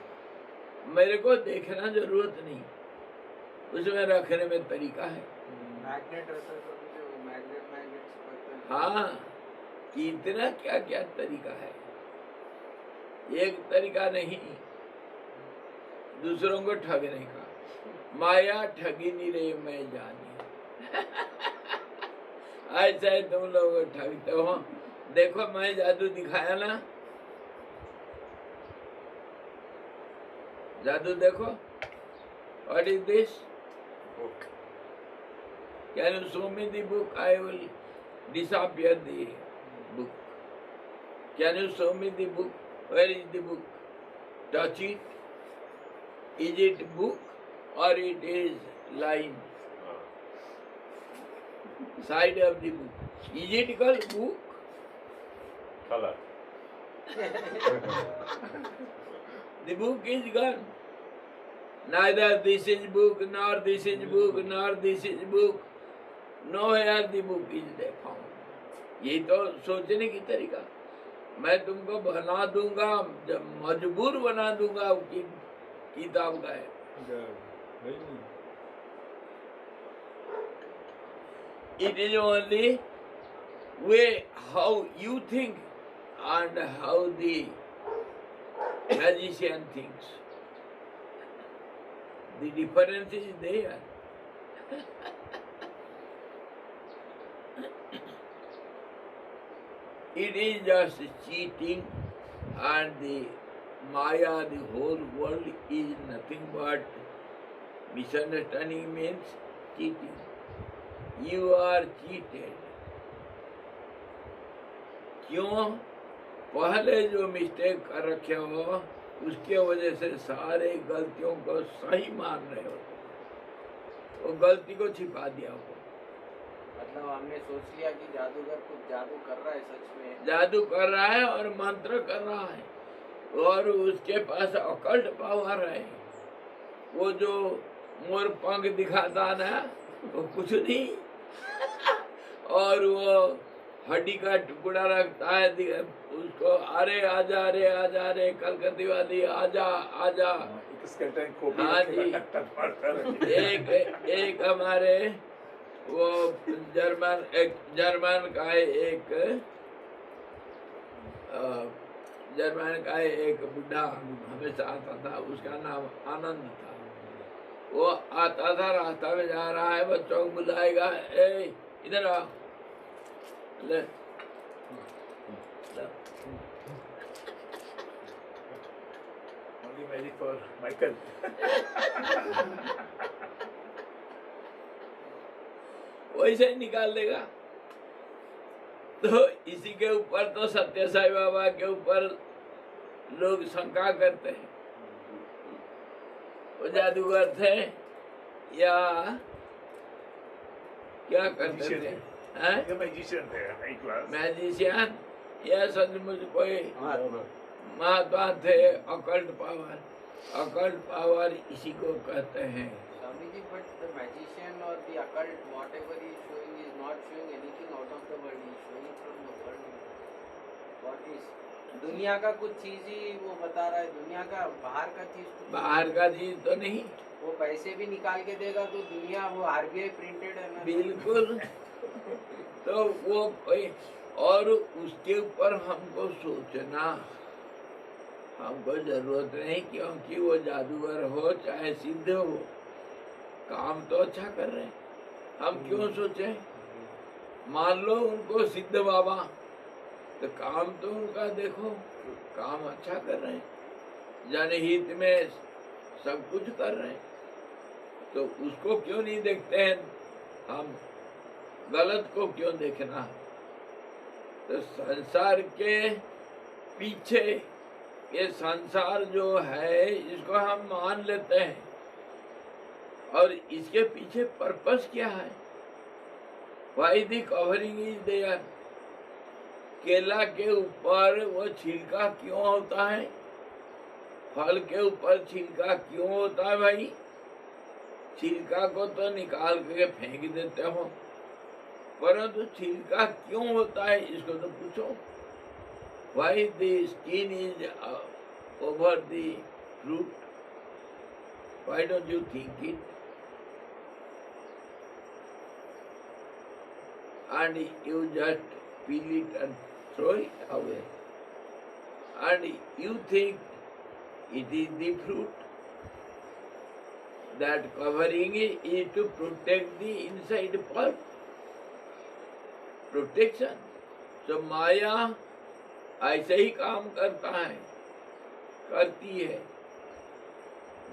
मेरे को देखना जरूरत नहीं, उसमें रखने में तरीका है। मैग्नेट रहता है स्वामी जी, वो मैग्नेट से पकड़ते हैं। हाँ, इतना क्या क्या तरीका है, एक तरीका नहीं, दूसरों को ठगने का। माया ठगी नहीं रही मैं जानी। ऐसा है तुम लोग ठगते हो। देखो मैं जादू दिखाया ना, जादू देखो। What is this? Can you show me the book? I will disappear the book. Can you show me the book? Where is the book? Touch it. Is it book or it is line? Side of the book. Is it called book? Color. The book is gone. Neither this is book, nor this is book, nor this is book. Nowhere the book is there found. यही तो सोचने की तरीका। मैं तुमको बना दूंगा, जब मजबूर बना दूंगा कि किताब का है। It is only way how you think and how the magician thinks. The difference is there. It is just cheating, and the Maya, the whole world is nothing but misunderstanding means cheating. You are cheated. क्यों? पहले जो mistake कर रखे हो उसके वजह से सारे गलतियों को सही मान रहे हो, वो गलती को छिपा दिया हो। मतलब हमने सोच लिया कि जादूगर कुछ जादू कर रहा है, सच में जादू कर रहा है और मंत्र कर रहा है, और उसके पास अकल्ट पावर है। वो जो मोर पंख दिखाता ना, वो कुछ नहीं। और वो हड्डी का टुकड़ा रखता है, उसको अरे आजा रे कलकत्ती वाली आजा आजा। एक स्केलेटन को भी हाँ रखेगा, जी। टक टक मारता रखेगा। एक हमारे वो जर्मन का एक बुढ़ा हमेशा आता था, उसका नाम आनंद था। वो आता था, रास्ता में जा रहा है, बच्चों को बुलाएगा, ए इधर आ, ले Only magic for Michael. वैसे ही निकाल देगा। तो इसी के ऊपर तो सत्य साई बाबा के ऊपर लोग शंका करते हैं, वो जादूगर थे या क्या करते थे? हैं? ये मैजिशियन थे हाई क्लास। मैजिशियन या सचमुच कोई महात्मा थे? अकल्ट पावर इसी को कहते हैं। Swami ji, but the magician or the occult, whatever he is showing, is not showing anything out of the world. He is showing from the world. What is? दुनिया का कुछ चीज ही वो बता रहा है, दुनिया का बाहर का चीज कुछ बाहर का चीज तो नहीं, वो पैसे भी निकाल के देगा तो दुनिया वो आरबीआई प्रिंटेड है ना। बिल्कुल। तो वो कोई और उसके ऊपर हमको सोचना हमको जरूरत नहीं, क्योंकि वो जादूगर हो चाहे सिद्ध हो, काम तो अच्छा कर रहे हैं, हम क्यों सोचे? मान लो उनको सिद्ध बाबा, तो काम तो उनका देखो, काम अच्छा कर रहे हैं, जनहित में सब कुछ कर रहे हैं, तो उसको क्यों नहीं देखते हैं हम? गलत को क्यों देखना? तो संसार के पीछे ये संसार जो है इसको हम मान लेते हैं, और इसके पीछे पर्पस क्या है? Why the covering is there? केला के ऊपर वो छिलका क्यों होता है? फल के ऊपर छिलका क्यों होता है भाई? छिलका को तो निकाल के फेंक देते हो, परंतु छिलका क्यों होता है इसको तो पूछो। Why the skin is over the fruit? Why don't you think it? And you just peel it and throw it away. And you think it is the fruit? That covering is to protect the inside pulp. Protection. So Maya ऐसे ही काम करती है।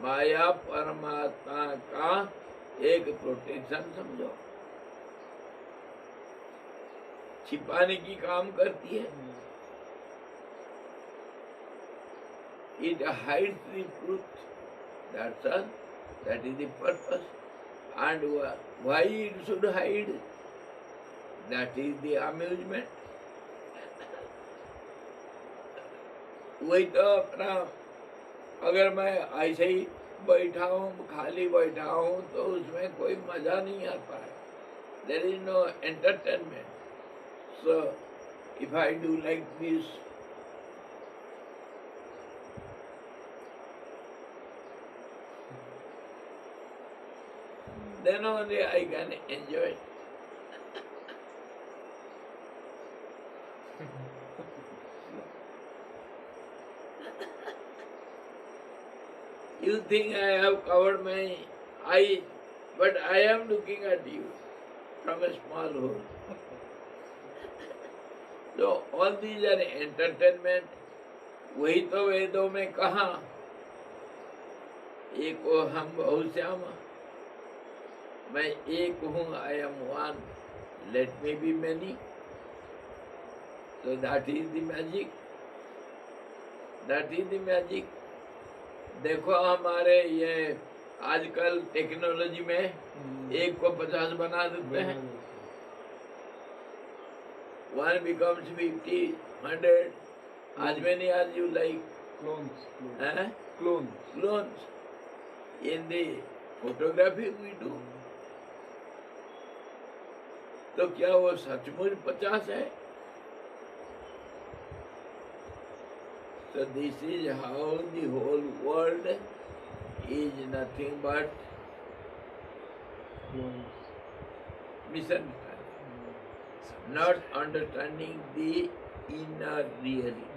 माया परमात्मा का एक protection समझो, छिपाने की काम करती है। It hides the truth. That's all. That is the purpose. And why it should hide? That is the amusement. वही तो अपना, अगर मैं ऐसे ही बैठा हूँ, खाली बैठा हूँ, तो उसमें कोई मजा नहीं आता है। There is no entertainment. So if I do like this, then only I can enjoy. You think I have covered my eyes, but I am looking at you from a small hole. So all these are entertainment. वही तो वेदों में कहा, एक हो हम बहुश्यामा, मैं एक हूँ, I am one, let me be many. So that is the magic. That is the magic. देखो हमारे ये आजकल टेक्नोलॉजी में एक को 50 बना देते हैं, 1 becomes 50, 100. As many as you like. Clones. In the photography we do. तो क्या वो सचमुच 50 है? So this is how the whole world is nothing but misunderstanding, not understanding the inner reality.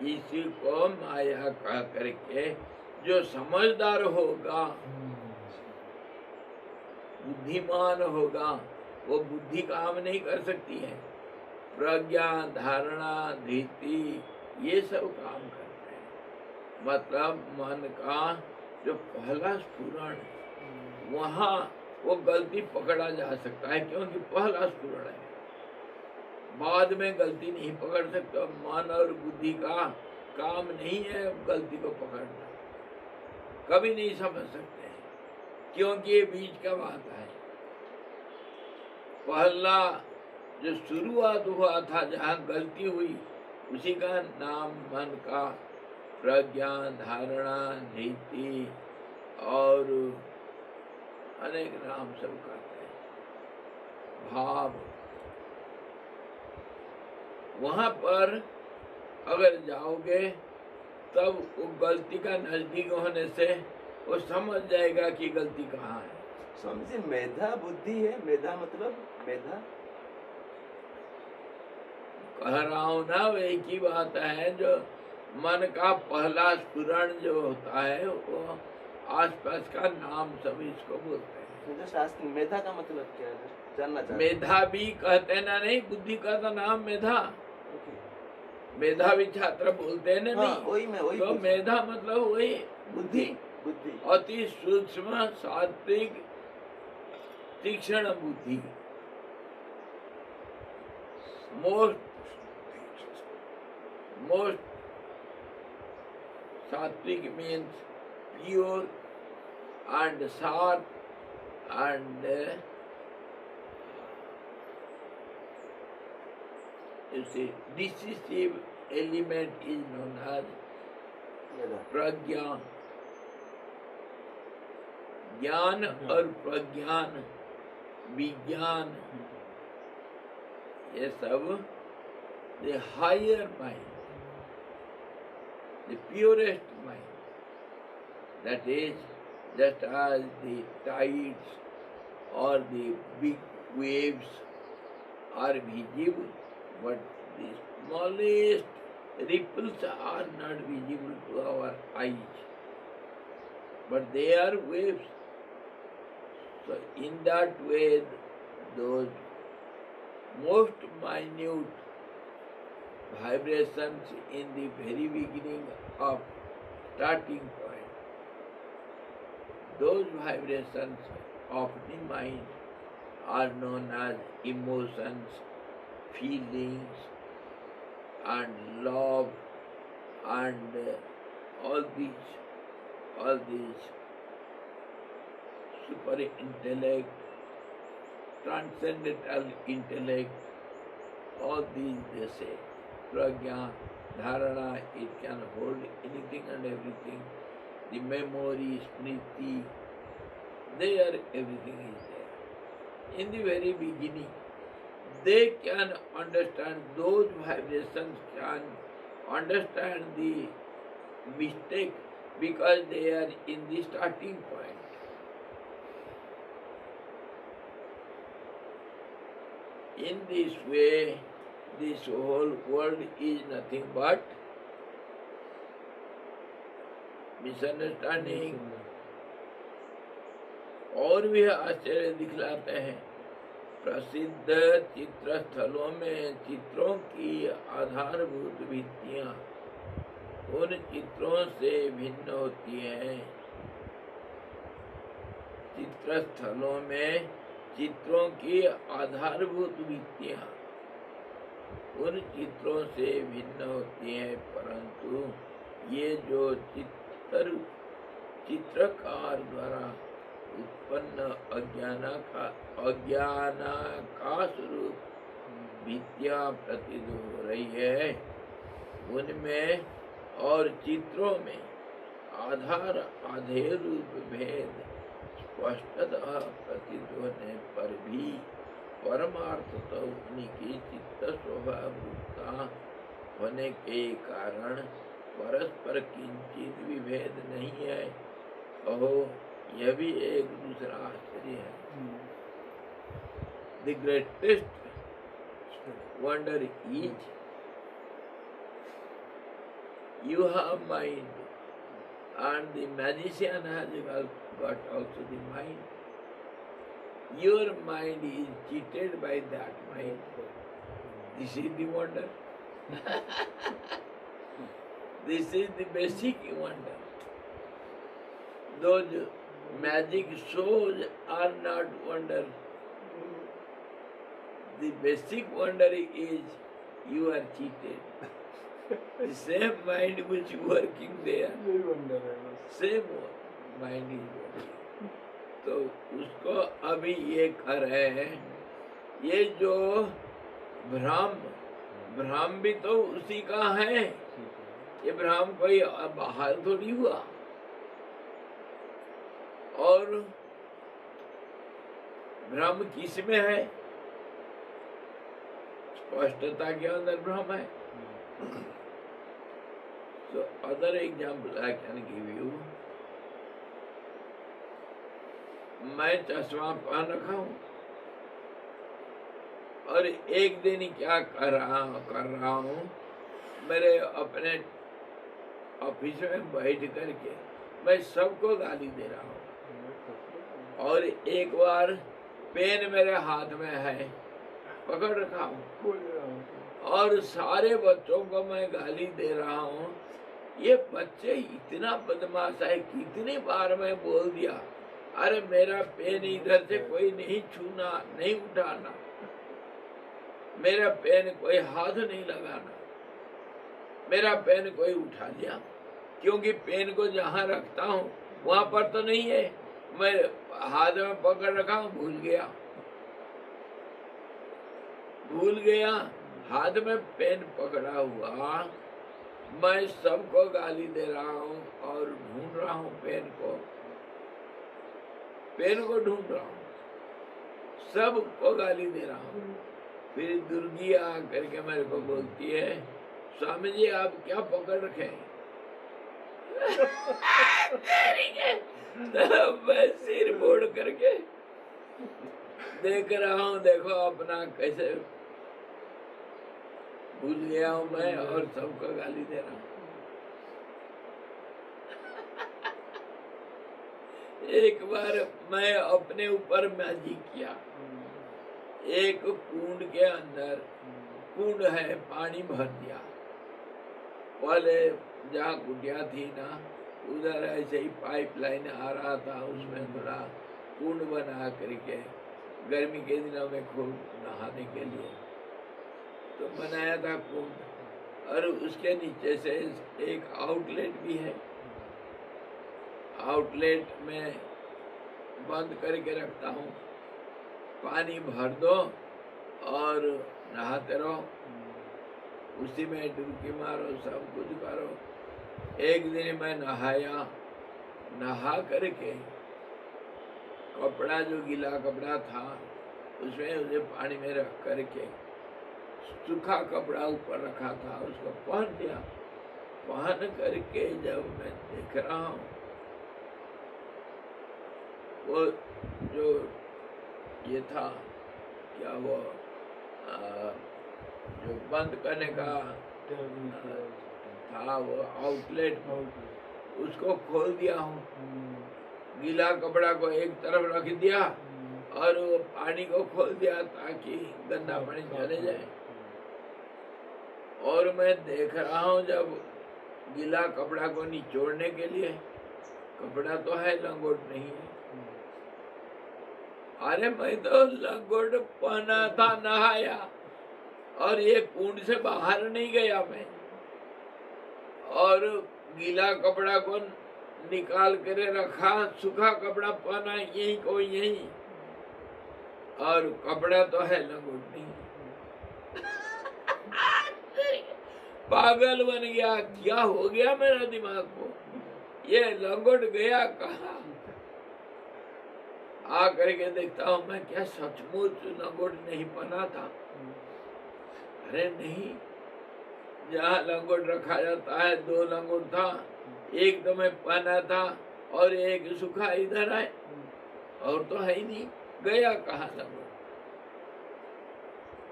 इसी को माया कह करके जो समझदार होगा, बुद्धिमान होगा, वो बुद्धि काम नहीं कर सकती है। प्रज्ञा, धारणा, धीति ये सब काम करते हैं। मतलब मन का जो पहला स्फुरण, वहाँ वो गलती पकड़ा जा सकता है, क्योंकि पहला स्फुरण है। बाद में गलती नहीं पकड़ सकते। मन और बुद्धि का काम नहीं है गलती को पकड़ना, कभी नहीं समझ सकते हैं, क्योंकि ये बीच का बात है। पहला जो शुरुआत हुआ था, जहाँ गलती हुई, उसी का नाम मन का प्रज्ञा, धारणा, नीति और अनेक नाम सब कहते हैं, भाव। वहाँ पर अगर जाओगे तब वो गलती का नजदीक होने से वो समझ जाएगा कि गलती कहाँ है। स्वामी जी, मेधा बुद्धि है। मेधा मतलब मेधा कह रहा हूँ ना, वो एक ही बात है। जो मन का पहला स्फुरण जो होता है, वो आसपास का नाम सब इसको बोलते हैं। जो शास्त्र मेधा का मतलब क्या है जानना चाहते मेधा भी कहते ना, नहीं, बुद्धि का तो नाम मेधा। मेधावी छात्र बोलते हैं ना, हाँ, नहीं, वही मैं वही तो पूछ- मेधा मतलब वही बुद्धि, बुद्धि अति सूक्ष्म सात्विक तीक्ष्ण बुद्धि। मोस्ट सात्विक means pure and sharp and you see decisive element is known as मेधा। प्रज्ञा। ज्ञान और प्रज्ञान, विज्ञान, ये सब the higher mind, the purest mind, that is just as the tides or the big waves are visible, but the smallest ripples are not visible to our eyes, but they are waves. So in that way, those most minute vibrations in the very beginning of starting point, those vibrations of the mind are known as emotions, feelings, and love, and all these super intellect, transcendental intellect, all these they say. Prajna, dharana, it can hold anything and everything. The memory, smriti, there everything is there. In the very beginning, they can understand, those vibrations can understand the mistake because they are in the starting point. In this way, this whole world is nothing but misunderstanding. और भी आश्चर्य दिखलाते हैं। प्रसिद्ध चित्र स्थलों में चित्रों की आधारभूत भित्तियां उन चित्रों से भिन्न होती हैं। चित्र स्थलों में चित्रों की आधारभूत भित्तियां उन चित्रों से भिन्न होती हैं, परंतु ये जो चित्रकार द्वारा उत्पन्न अज्ञानाकाश रूप विद्या प्रतीत हो रही है, उनमें और चित्रों में आधार आधे रूप भेद स्पष्टतः प्रतीत होने पर भी परमार्थतः उनकी चित्त स्वभावता होने के कारण परस्पर किंचित भी भेद नहीं है। कहो यह भी एक दूसरा आश्चर्य है। The greatest wonder is you have mind and the magician has got also the mind. Your mind is cheated by that mind. This is the wonder. This is the basic wonder. Those magic shows are not wonder. The basic wonder is you are cheated. The same mind which working there, यही wonder है बस। same mind is working. तो उसको अभी ये कर रहे हैं, ये जो भ्रम भी तो उसी का है। ये भ्रम कोई बाहर थोड़ी हुआ। और भ्रम किस में है? स्पष्टता के अंदर भ्रम है। So other example I can give you. मैं चश्मा पहन रखा हूँ और एक दिन क्या कर रहा हूँ, मेरे अपने ऑफिस में बैठ करके मैं सबको गाली दे रहा हूँ। और एक बार पेन मेरे हाथ में है, पकड़ रखा हूँ और सारे बच्चों को मैं गाली दे रहा हूँ। ये बच्चे इतना बदमाश है, कितनी बार मैं बोल दिया, अरे मेरा पेन इधर से कोई नहीं छूना, नहीं उठाना, मेरा पेन कोई हाथ नहीं लगाना। मेरा पेन कोई उठा लिया, क्योंकि पेन को जहाँ रखता हूँ वहां पर तो नहीं है, मैं हाथ में पकड़ रखा हूँ, भूल गया हाथ में पेन पकड़ा हुआ। मैं सबको गाली दे रहा हूँ और ढूंढ रहा हूँ पेन को ढूंढ रहा हूँ, सबको गाली दे रहा हूँ। फिर दुर्गी आ करके मेरे को बोलती है, स्वामी जी आप क्या पकड़ रखे हैं? मैं सिर मोड़ करके देख रहा हूँ, देखो अपना कैसे भूल गया हूँ मैं और सबको गाली दे रहा हूँ। एक बार मैं अपने ऊपर मैजिक किया। एक कुंड के अंदर, कुंड है, पानी भर दिया। पहले जहाँ कुटिया थी ना, उधर ऐसे ही पाइपलाइन आ रहा था, उसमें थोड़ा कुंड बना करके गर्मी के दिनों में खूब नहाने के लिए तो बनाया था कुंड। और उसके नीचे से एक आउटलेट भी है। आउटलेट में बंद करके रखता हूँ, पानी भर दो और नहाते रहो, उसी में डुबकी मारो, सब कुछ करो। एक दिन मैं नहाया, नहा करके कपड़ा जो गीला कपड़ा था उसमें उसे पानी में रख करके सूखा कपड़ा ऊपर रखा था, उसको पहन लिया। पहन करके जब मैं देख रहा हूँ, वो जो ये था क्या, वो जो बंद करने का था वो आउटलेट, उसको खोल दिया हूँ। गीला कपड़ा को एक तरफ रख दिया और वो पानी को खोल दिया ताकि गंदा पानी चले जाए। और मैं देख रहा हूँ जब गीला कपड़ा को निचोड़ने के लिए, कपड़ा तो है, लंगोट नहीं है। अरे मैं तो लंगोट पहना था, नहाया और ये कुंड से बाहर नहीं गया मैं, और गीला कपड़ा को निकाल कर रखा, सूखा कपड़ा पहना यही को यही, और कपड़ा तो है, लंगोट नहीं। पागल बन गया, क्या हो गया मेरा दिमाग को, ये लंगोट गया कहाँ? आ करके देखता हूँ मैं, क्या सचमुच लंगोट नहीं पहना था? अरे नहीं, जहाँ लंगोट रखा जाता है 2 लंगोट था, एक तो मैं पहना था और एक सूखा इधर है, और तो है ही नहीं, गया कहाँ लंगोट।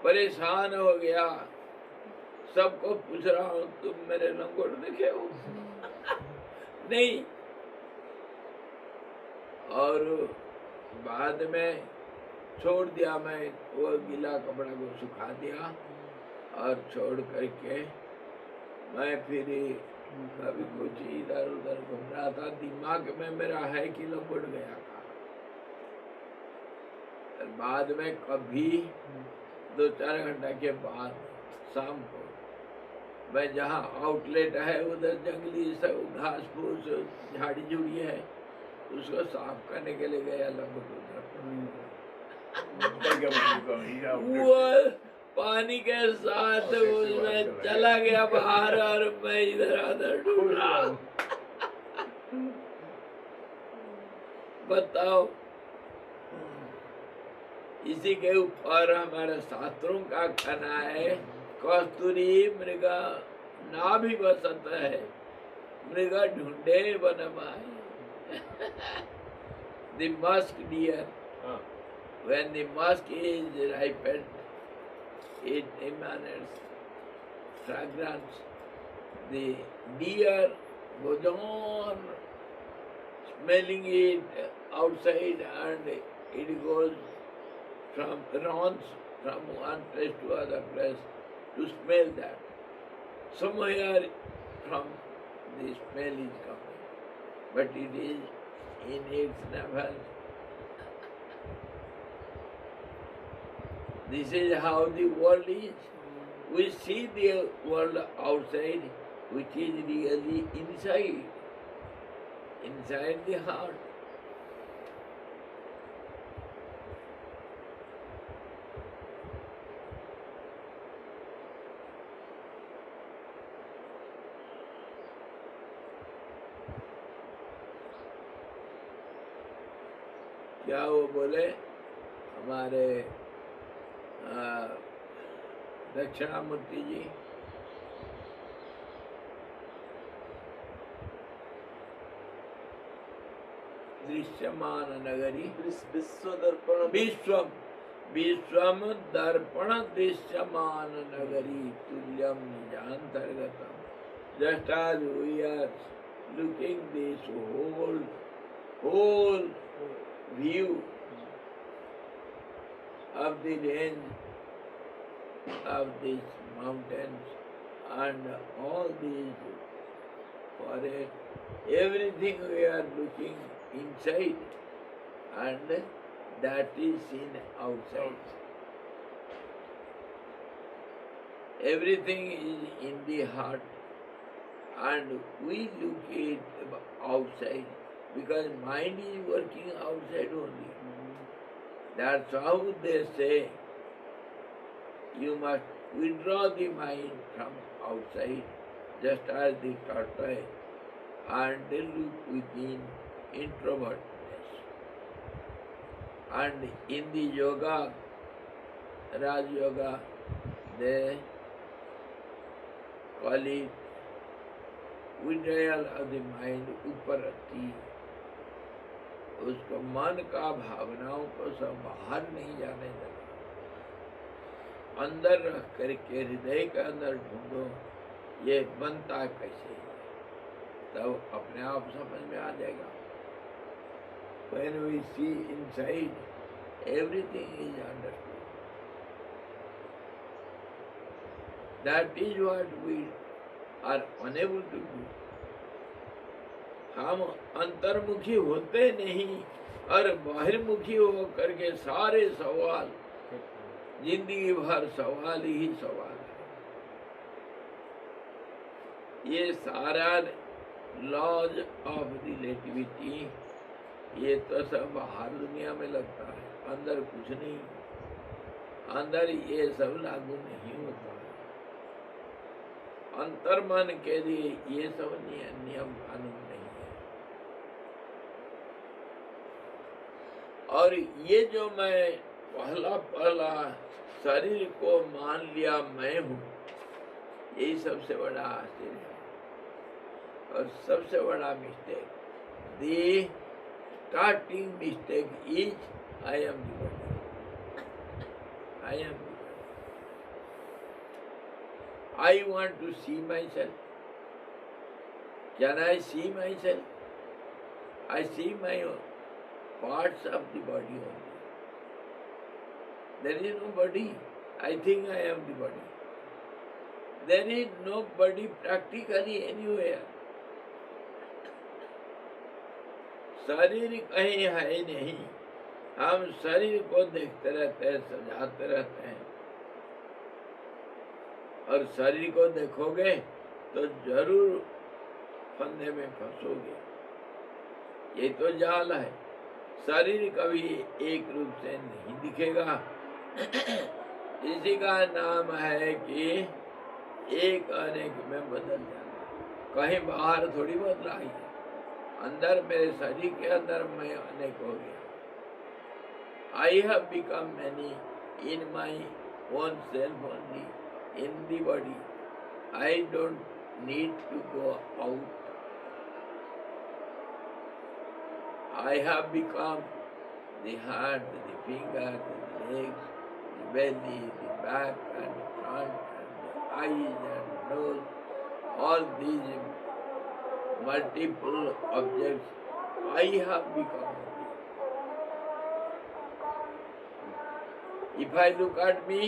परेशान हो गया, सबको पूछ रहा हूँ तुम मेरे लंगोट देखे हो? नहीं। और बाद में छोड़ दिया, मैं वो गीला कपड़ा को सुखा दिया और छोड़ करके मैं फिर कभी कुछ इधर उधर घूम रहा था। दिमाग में मेरा है कि लंगोट गया कहाँ। बाद में कभी 2-4 घंटा के बाद शाम को मैं जहाँ आउटलेट है उधर जंगली सब घास फूस झाड़ी झुड़ी है, उसको साफ करने के लिए गया लंगोट उधर। वो पानी के साथ उसमें चला गया बाहर और मैं इधर उधर ढूंढ रहा हूँ। बताओ, इसी के ऊपर हमारे शास्त्रों का कहना है, कस्तूरी मृगा ना भी बसत है, मृगा ढूंढे बन माए। The musk deer, when the musk is ripened, it emanates fragrance. The deer goes on smelling it outside, and it goes runs from one place to other place to smell that. Somewhere from the smell is coming, but it is in its navel. This is how the world is. We see the world outside, which is really inside the heart. क्या वो बोले हमारे दक्षिणामूर्ति जी, दृश्यमान नगरी विश्व दर्पण विश्वम दर्पण दृश्यमान नगरी तुल्यम निजांतर्गतम। Just as we are looking this whole view of the range of these mountains and all these forests, everything we are looking inside, and that is seen outside. Everything is in the heart, and we look it outside because mind is working outside only. That's how they say you must withdraw the mind from outside, just as the tortoise, and look within, introvertedness. And in the yoga, Raj Yoga, they call it withdrawal of the mind, uparati. उसको मन का भावनाओं को सब बाहर नहीं जाने देना, अंदर रख करके हृदय के अंदर ढूंढो ये बनता कैसे है, तब अपने आप समझ में आ जाएगा। When we see inside, everything is understood. That is what we are unable to do. हम अंतर्मुखी होते नहीं और बाहिर्मुखी हो करके सारे सवाल, जिंदगी भर सवाल ही सवाल है। ये सारा लॉज ऑफ रिलेटिविटी ये तो सब बाहर दुनिया में लगता है, अंदर कुछ नहीं, अंदर ये सब लागू नहीं होता है। अंतर्मन के लिए ये सब नियम कानून नहीं है। और ये जो मैं पहला शरीर को मान लिया मैं हूँ, यही सबसे बड़ा आश्चर्य है। और सबसे बड़ा mistake, the starting mistake is I am the body, I am the body. I want to see myself. Can I see myself? I see my parts of the body only. There is no body. I think I am the body. There is no body practically anywhere. शरीर कहीं है नहीं। हम शरीर को देखते रहते हैं, सजाते रहते हैं, और शरीर को देखोगे तो जरूर फंदे में फंसोगे। ये तो जाल है। शरीर कभी एक रूप से नहीं दिखेगा। इसी का नाम है कि एक अनेक में बदल जाना। कहीं बाहर थोड़ी बदला ही है, अंदर मेरे शरीर के अंदर मैं अनेक हो गया। I have become many in my own self only, in the body. I don't need to go out. I have become the heart, the finger, the legs, the belly, the back and the front and the eyes and nose. All these multiple objects I have become. If I look at me,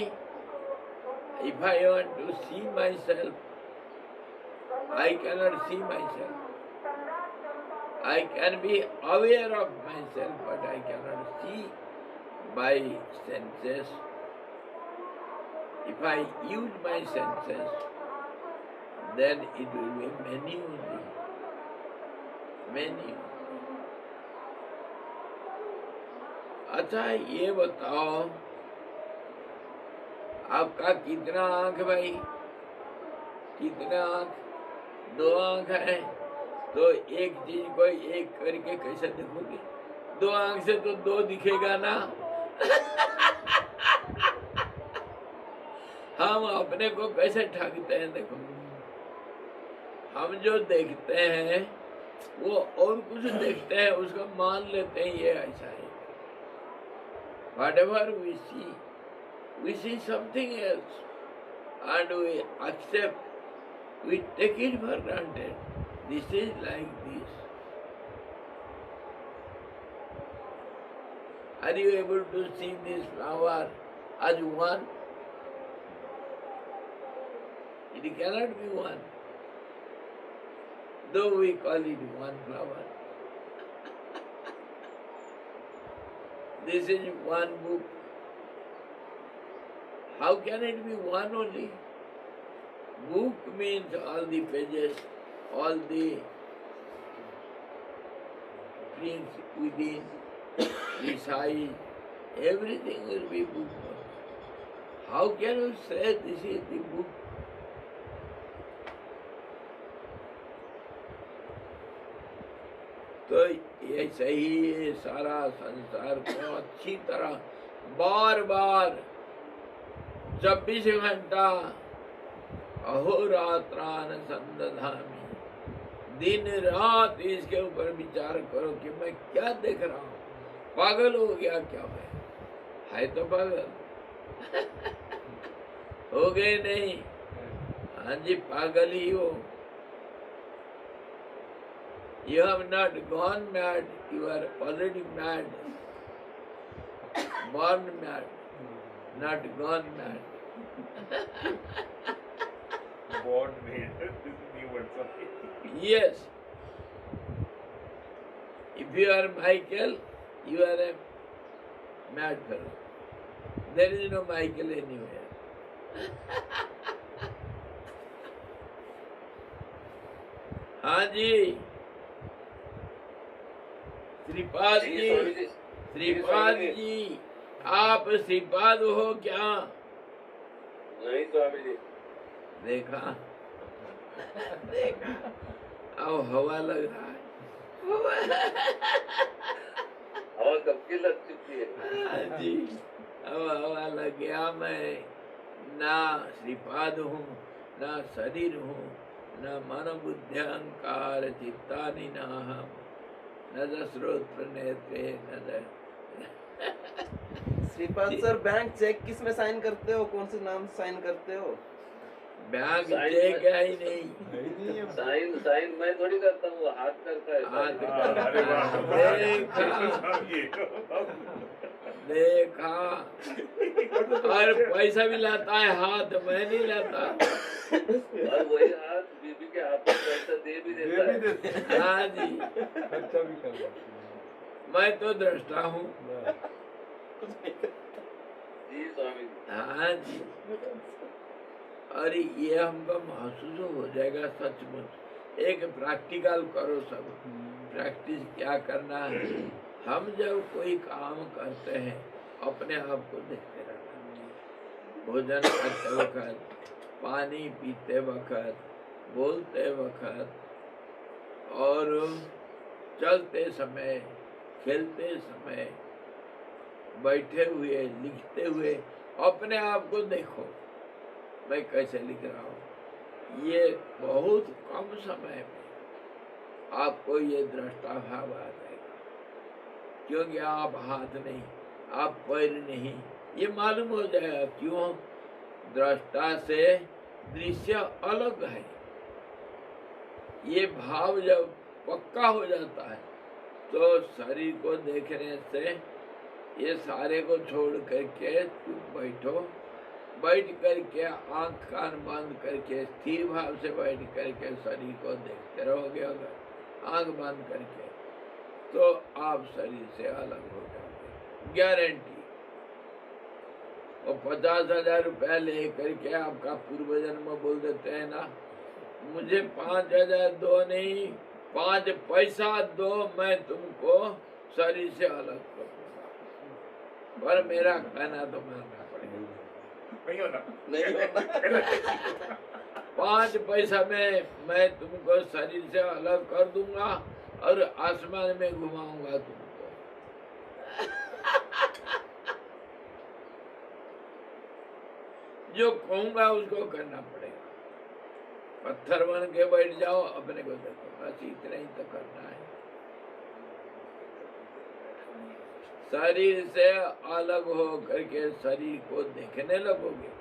if I want to see myself, I cannot see myself. I can be aware of myself, but I cannot see by senses. If I use my senses, then it will be many only. Many only. अच्छा ये बताओ, आपका कितना आंख भाई? कितना आंख? 2 आंख है। तो एक चीज को एक करके कैसे देखोगे? 2 आंख से तो 2 दिखेगा ना। हम अपने को कैसे ठगते हैं? देखो, हम जो देखते हैं वो और कुछ देखते हैं, उसको मान लेते हैं ये ऐसा है। Whatever we see something else, and we accept, we take it for granted. This is like this. Are you able to see this flower as one? It cannot be one, though we call it one flower. This is one book. How can it be one only? Book means all the pages, all the prints within, the size, everything will be book. How can you say this is the book? तो ये सही सारा संसार को अच्छी तरह बार बार 24 घंटा अहोरात्रान संदधामि, दिन रात इसके ऊपर विचार करो कि मैं क्या देख रहा हूँ। पागल हो गया क्या मैं? है तो पागल। हो गए नहीं? हाँ जी, पागल ही हो। You have not gone mad, you are already mad. Born mad, not gone mad. Born mad. This is new word for me. Yes. If you are Michael, you are a mad fellow. There is no Michael anywhere. हाँ जी, श्रीपाद जी, श्रीपाद जी, आप श्रीपाद हो क्या? नहीं स्वामी जी। देखा देखा, अब हवा लग रहा है। हवा कब की लग चुकी है? हाँ जी, अब हवा लग गया। मैं ना श्रीपाद हूँ, न शरीर हूँ, न मन बुद्धि अहंकार चित्तानि नाहम, न श्रोत्र नेत्रे न श्रीपाद सर, बैंक चेक किस में साइन करते हो? कौन से नाम से साइन करते हो? बैंक साइन चेक मत- है ही नहीं, है ही नहीं है। साइन मैं थोड़ी करता हूँ, वो हाथ करता है हाथ साइन। करता अरे वाह, है। देखा और पैसा भी लाता है हाथ, मैं नहीं लाता। और वही हाथ बीबी के हाथ में पैसा दे भी दे देता भी है। देते हैं, हाँ जी, खर्चा भी कर देते मैं तो दृष्टा हूँ। हैं। जी स्वामी जी। हाँ जी, और ये हमको महसूस हो जाएगा सचमुच। एक प्रैक्टिकल करो सब, प्रैक्टिस क्या करना है। हम जब कोई काम करते हैं अपने आप को देखते रहना, भोजन करते वक्त, पानी पीते वक्त, बोलते वक्त, और चलते समय, खेलते समय, बैठे हुए, लिखते हुए, अपने आप को देखो मैं कैसे लिख रहा हूँ। ये बहुत कम समय में आपको ये दृष्टा भाव आ जाएगा, क्योंकि आप हाथ नहीं, आप पैर नहीं, ये मालूम हो जाएगा। क्यों? दृष्टा से दृश्य अलग है। ये भाव जब पक्का हो जाता है तो शरीर को देखने से ये सारे को छोड़ करके तुम बैठो, बैठ करके आंख कान बंद करके स्थिर भाव से बैठ करके शरीर को देखते रहोगे। अगर आंख बंद करके, तो आप शरीर से अलग हो जाओगे, गारंटी। और 50,000 रुपया ले करके आपका पूर्व जन्म बोल देते हैं ना, मुझे 5,000 दो नहीं, 5 पैसा दो, मैं तुमको शरीर से अलग करूंगा, पर मेरा कहना तो मानना पड़ेगा। नहीं होना, नहीं होना। 5 पैसा में मैं तुमको शरीर से अलग कर दूंगा और आसमान में घुमाऊंगा तुमको। जो कहूंगा उसको करना पड़ेगा। पत्थर बन के बैठ जाओ, अपने को देखो, बस इतना ही तो करना है। शरीर से अलग हो करके शरीर को देखने लगोगे,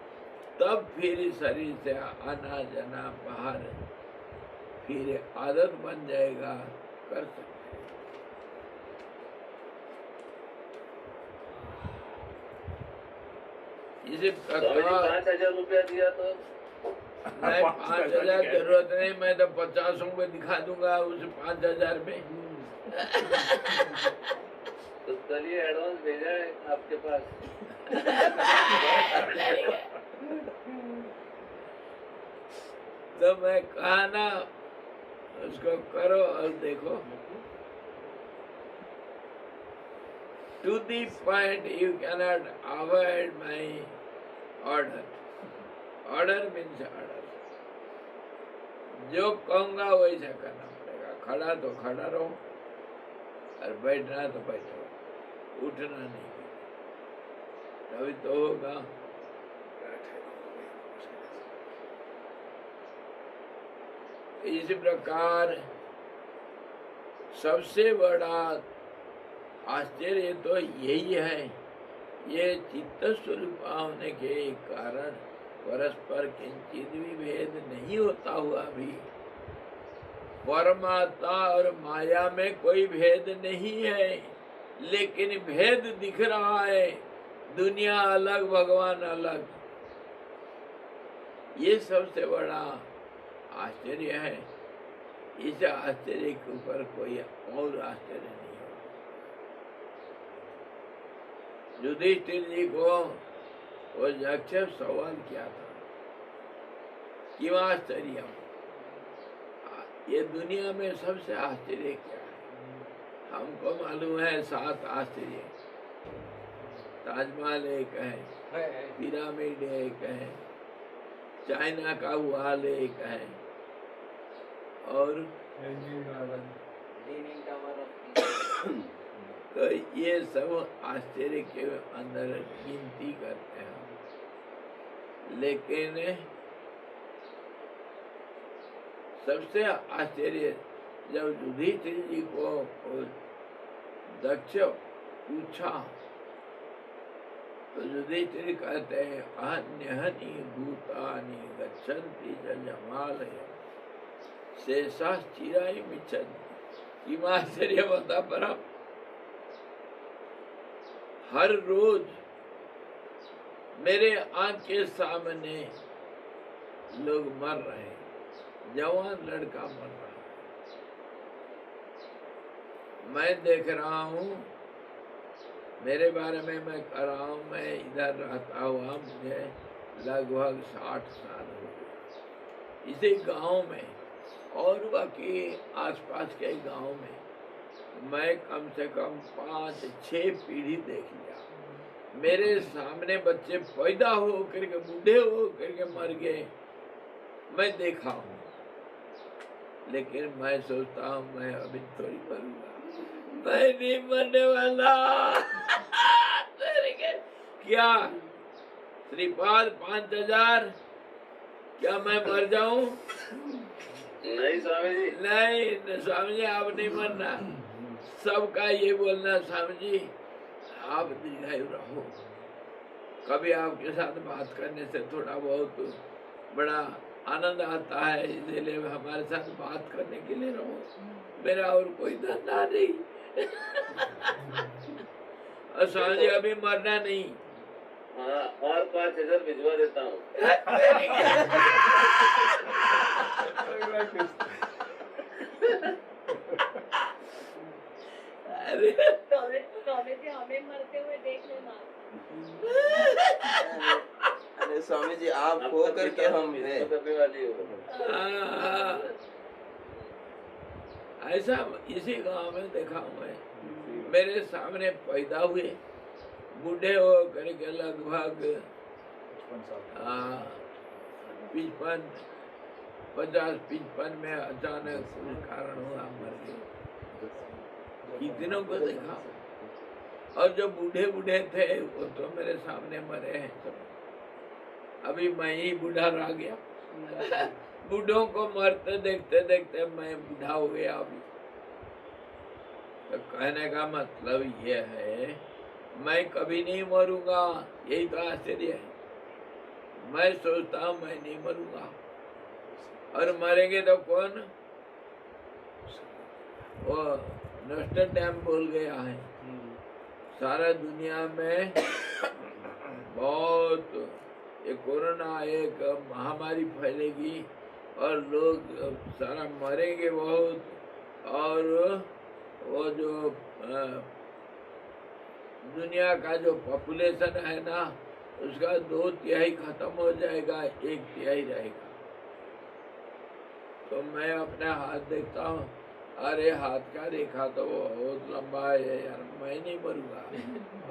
तब फिर शरीर से आना जाना बाहर फिर आदत बन जाएगा, कर सकते हैं। इसी स्वामी जी प्रकार 5,000 रुपया दिया तो नहीं, 5,000 जरूरत नहीं, मैं तो 50 में दिखा दूंगा उस 5,000 में। तो चलिए एडवांस भेजा है आपके पास। तो मैं कहा ना, उसको करो और देखो। To the point, you cannot avoid my order. Order means order. जो कहूँगा वैसा करना पड़ेगा। खड़ा तो खड़ा रहो और बैठना तो बैठो, उठना नहीं, तभी तो होगा। इसी प्रकार सबसे बड़ा आश्चर्य तो यही है, ये चित्त स्वरूप होने के कारण परस्पर किंचित भी भेद नहीं होता हुआ भी परमात्मा और माया में कोई भेद नहीं है, लेकिन भेद दिख रहा है। दुनिया अलग, भगवान अलग। ये सबसे बड़ा आश्चर्य है। इस आश्चर्य के ऊपर कोई और आश्चर्य नहीं हो। युधिष्ठिर जी को वो यक्ष सवाल किया था, क्यों आश्चर्य? ये दुनिया में सबसे आश्चर्य क्या है? हमको मालूम है 7 आश्चर्य। ताजमहल एक है, पिरामिड एक है, चाइना का वॉल एक है, और लीनिंग टावर ऑफ तो ये सब आश्चर्य के अंदर गिनती करते हैं। लेकिन सबसे आश्चर्य, जब युधिष्ठिर जी को दक्ष पूछा तो युधिष्ठिर कहते हैं अन्यहनि भूतानि गच्छन्ति जमालयम् शेषाः चिराय मिच्छन्ति। कि आश्चर्य बता परम, हर रोज मेरे आंख के सामने लोग मर रहे हैं, जवान लड़का मर रहा है, मैं देख रहा हूँ, मेरे बारे में मैं कर रहा हूँ, मैं इधर रहता हुआ मुझे लगभग 60 साल हो गए इसी गांव में, और बाकी आसपास के गांव में मैं कम से कम 5-6 पीढ़ी देख लिया। मेरे सामने बच्चे पैदा हो करके बूढ़े हो करके मर गए, मैं देखा हूँ, लेकिन मैं सोचता हूँ मैं अभी थोड़ी मरूंगा, मैं नहीं मरने वाला। क्या श्रीपाद 5000, क्या मैं मर जाऊं? नहीं स्वामी जी, नहीं स्वामी जी, आप नहीं मरना। सबका ये बोलना स्वामी जी आप दीर्घायु रहो, कभी आपके साथ बात करने से थोड़ा बहुत बड़ा आनंद आता है, इसलिए हमारे साथ बात करने के लिए रहो, मेरा और कोई धंधा नहीं। और स्वामी जी अभी मरना नहीं। हाँ, और 5000 भिजवा देता हूँ। अरे स्वामी जी हमें मरते हुए देख लेना। अरे स्वामी जी आप हो करके हम हैं। करने वाली हो। हाँ, ऐसा इसी गांव में देखा हूँ मैं, मेरे सामने पैदा हुए, बूढ़े हो करके लगभग 50-55 में अचानक कुछ कारण हुआ मर गए। कितनों को देखा, और जो बूढ़े बूढ़े थे वो तो मेरे सामने मरे हैं सब। अभी मैं ही बूढ़ा रह गया। बूढ़ों को मरते देखते देखते मैं बूढ़ा हो गया अभी। तो कहने का मतलब ये है मैं कभी नहीं मरूंगा, यही तो आश्चर्य है। मैं सोचता हूँ मैं नहीं मरूंगा, और मरेंगे तो कौन? वो नोस्ट्राडामस बोल गया है सारा दुनिया में बहुत ये कोरोना एक महामारी फैलेगी और लोग सारा मरेंगे बहुत, और वो जो दुनिया का जो पॉपुलेशन है ना उसका 2/3 खत्म हो जाएगा, 1/3 रहेगा। तो मैं अपने हाथ देखता हूँ, अरे हाथ का रेखा तो बहुत लंबा है यार, मैं नहीं मरूंगा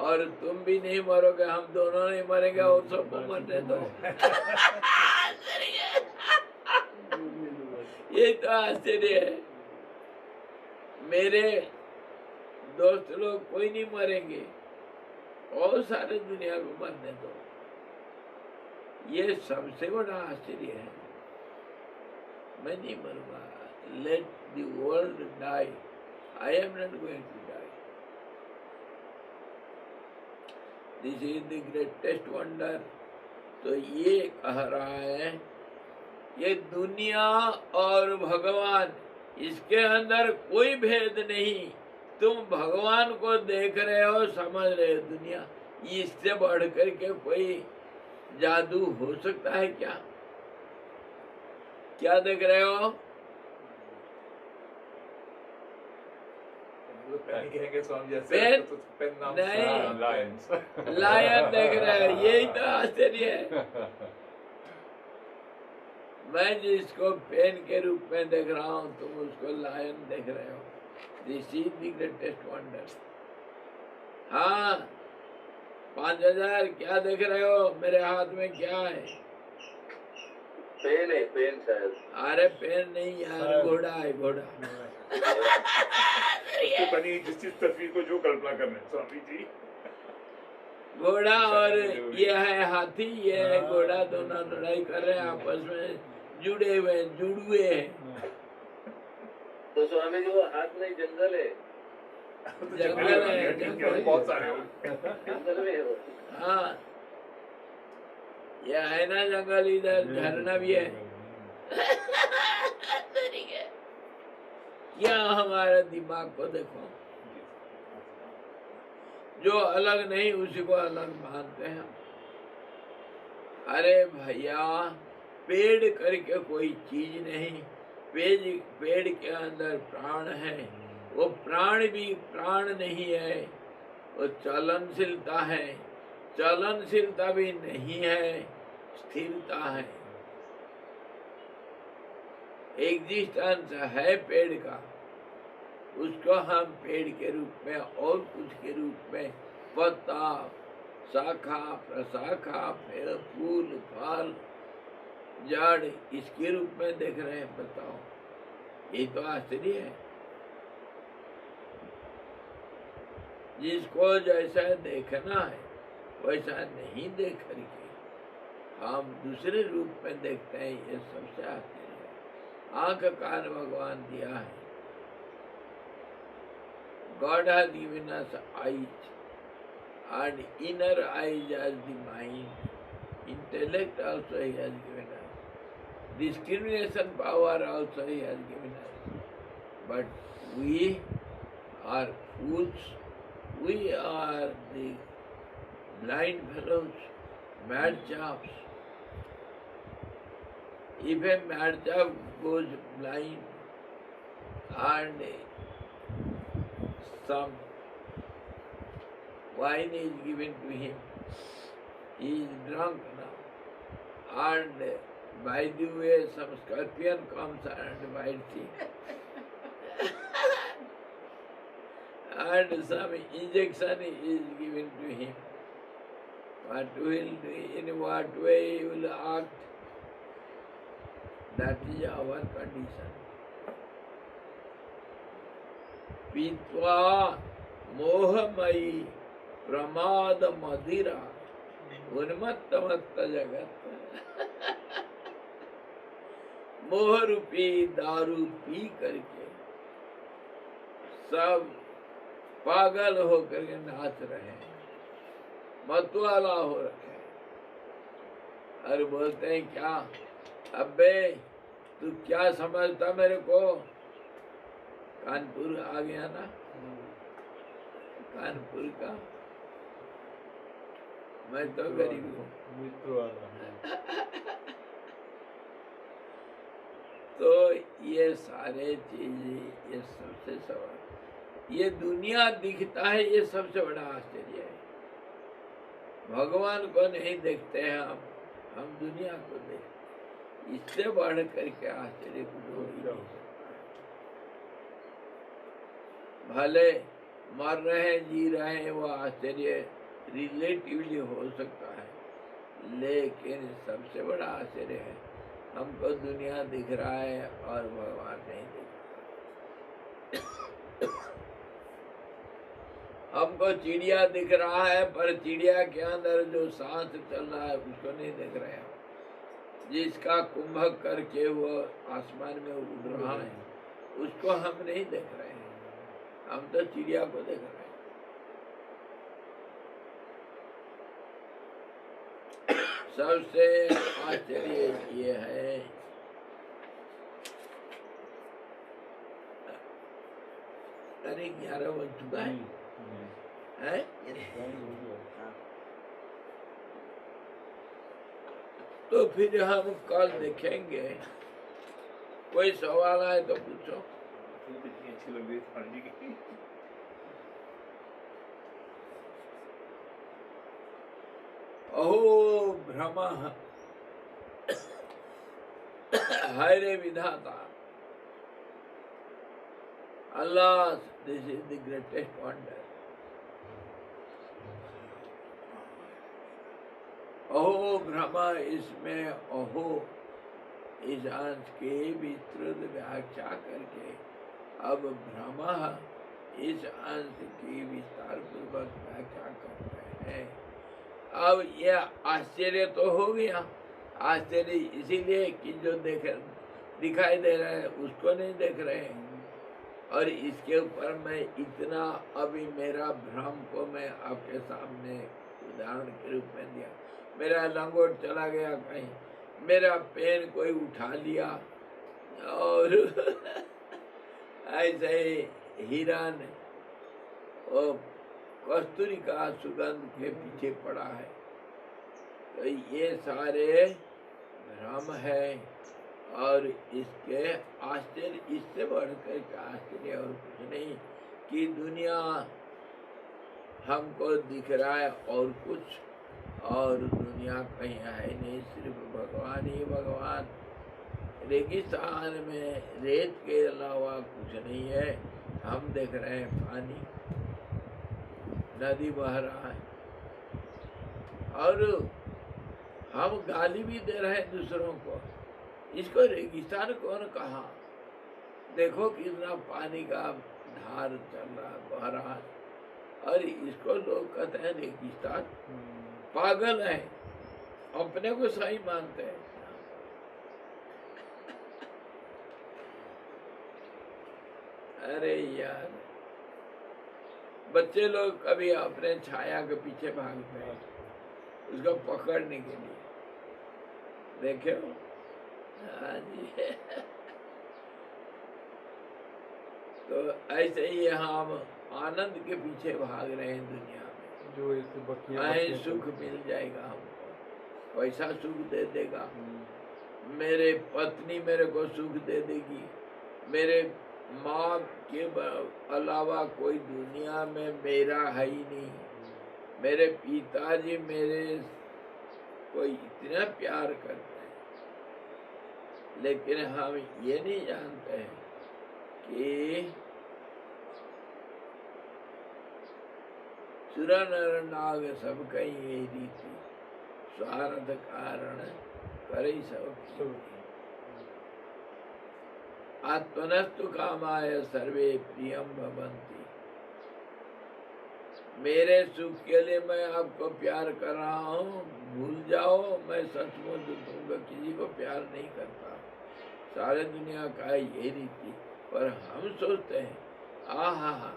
और तुम भी नहीं मरोगे, हम दोनों नहीं मरेंगे और सबको मरने दो। ये तो आश्चर्य है। मेरे दोस्त लोग कोई नहीं मरेंगे और सारे दुनिया को मरने दो, ये सबसे बड़ा आश्चर्य है। मैं नहीं मरूंगा, let the world die, I am not going to die. This is the greatest wonder. तो ये कह रहा है ये दुनिया और भगवान, इसके अंदर कोई भेद नहीं। तुम भगवान को देख रहे हो, समझ रहे हो, दुनिया इससे बढ़ कर के कोई जादू हो सकता है क्या? क्या देख रहे हो? पेन नहीं, लायन देख रहे हो, यही तो आश्चर्य है। मैं जिसको पेन के रूप में देख रहा हूँ तुम उसको लायन देख रहे हो। This is the greatest wonder. हाँ, 5000 क्या देख रहे हो? मेरे हाथ में क्या है? पेन है, पेन शायद। अरे पेन नहीं यार, घोड़ा है, घोड़ा। तो बनी जिस तस्वीर को जो कल्पना करना स्वामी जी, घोड़ा और ये है हाथी, ये है घोड़ा, दोनों लड़ाई कर रहे हैं आपस में, जुड़े हुए हैं, जुड़ुए हैं। तो स्वामी जी वो हाथ में जंगल है, तो जंगल है, जंगल बहुत सारे हो। जंगल में है वो। हाँ, यह है ना जंगल, इधर झरना भी है। क्या हमारे दिमाग को देखो, जो अलग नहीं उसी को अलग मानते हैं। अरे भैया, पेड़ करके कोई चीज नहीं, पेड़ के अंदर प्राण है, वो प्राण भी प्राण नहीं है, वो चलनशीलता है, चलनशीलता भी नहीं है, स्थिरता है। एग्जिस्टेंस है पेड़ का, उसको हम पेड़ के रूप में और कुछ के रूप में पत्ता, शाखा, प्रशाखा, फूल, फल, जड़ इसके रूप में देख रहे हैं। बताओ, ये तो आश्चर्य है। जिसको जैसा देखना है वैसा नहीं देख करके हम दूसरे रूप में देखते हैं, ये सबसे आश्चर्य है। आंख कान भगवान दिया है। God has given us eyes, and inner eyes as the mind. Intellect also He has given us. Discrimination power also He has given us. But we are fools. We are the blind fellows, mad chaps. If a mad chap goes blind and some wine is given to him, he is drunk now, and by the way some scorpion comes and bites him and some injection is given to him. In what way he will act? That is our condition. पीत्वा मोहमयी प्रमाद मदिरा उन्मत्त मत्त जगत। मोह रूपी दारू P करके सब पागल होकर के नाच रहे हैं, मतवाला हो रखे हैं। और बोलते हैं क्या, अबे तू क्या समझता मेरे को? कानपुर आ गया ना, कानपुर का मैं तो गरीब हूँ। तो ये सारे चीजें, ये सबसे सवाल, ये दुनिया दिखता है, ये सबसे बड़ा आश्चर्य है। भगवान को नहीं देखते हैं हम दुनिया को देखते। इससे बढ़ करके आश्चर्य कुछ हो ही नहीं। भले मर रहे हैं, जी रहे हैं, वो आश्चर्य रिलेटिवली हो सकता है, लेकिन सबसे बड़ा आश्चर्य है हमको दुनिया दिख रहा है और भगवान नहीं दिख रहा। हमको चिड़िया दिख रहा है, पर चिड़िया के अंदर जो सांस चल रहा है उसको नहीं देख रहे हैं। जिसका कुंभक करके वो आसमान में उड़ रहा है उसको हम नहीं देख रहे हैं, हम तो चिड़िया को देख रहे हैं। सबसे आश्चर्य ये है, अरे 11 बज चुका है? तो फिर हम कल देखेंगे। कोई सवाल आए तो पूछो। अच्छी लग रही है की। अहो भ्रम हाय रे विधाता, Allah, this is the greatest wonder. अहो भ्रम, इसमें अहो इस अंश की विस्तृत व्याख्या करके अब भ्रम इस अंश की विस्तार पूर्वक व्याख्या करते हैं। अब यह आश्चर्य तो हो गया, आश्चर्य इसीलिए कि जो दिखाई दे रहा है उसको नहीं देख रहे हैं। और इसके ऊपर मैं इतना अभी मेरा भ्रम को मैं आपके सामने उदाहरण के रूप में दिया। मेरा लंगोट चला गया कहीं, मेरा पेन कोई उठा लिया, और ऐसे ही हिरन और कस्तूरी का सुगंध के पीछे पड़ा है। तो ये सारे भ्रम है, और इसके आश्चर्य, इससे बढ़कर का आश्चर्य और कुछ नहीं कि दुनिया हमको दिख रहा है और कुछ, और दुनिया कहीं है नहीं, सिर्फ भगवान ही भगवान। रेगिस्तान में रेत के अलावा कुछ नहीं है। हम देख रहे हैं पानी, नदी बह रहा है, और हम गाली भी दे रहे हैं दूसरों को। इसको रेगिस्तान कौन कहा? देखो कितना पानी का धार चल रहा, बह रहा है, और इसको लोग कहते हैं रेगिस्तान। पागल है, अपने को सही मानते हैं। अरे यार, बच्चे लोग कभी अपने छाया के पीछे भागते हैं उसको पकड़ने के लिए, देखे हो? हाँ जी। तो ऐसे ही हम आनंद के पीछे भाग रहे हैं दुनिया में। जो ऐसे कहीं सुख मिल जाएगा हमको, पैसा सुख दे देगा, मेरे पत्नी मेरे को सुख दे देगी, मेरे माँ के अलावा कोई दुनिया में मेरा है ही नहीं, मेरे पिताजी मेरे को इतना प्यार करते हैं। लेकिन हम ये नहीं जानते हैं कि सुर नर नाग सब कई ये रीति, स्वार्थ कारण करे सब। आत्मनस्तु कामाय सर्वे प्रियम भवन्ति। मेरे सुख के लिए मैं आपको प्यार कर रहा हूँ, भूल जाओ मैं सचमुच दूंगा, किसी को प्यार नहीं करता। सारे दुनिया का ये रीति, पर हम सोचते हैं आहा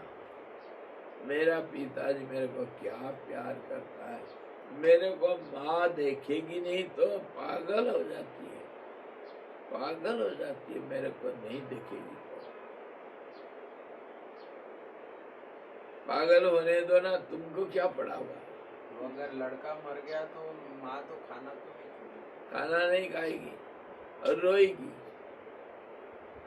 मेरा पिताजी मेरे को क्या प्यार करता है। मेरे को माँ देखेगी नहीं तो पागल हो जाती है, पागल हो जाती है, मेरे को नहीं देखेगी तो। पागल होने दो ना, तुमको क्या पड़ा हुआ? अगर लड़का मर गया तो माँ तो खाना तो नहीं खाना नहीं खाएगी और रोएगी।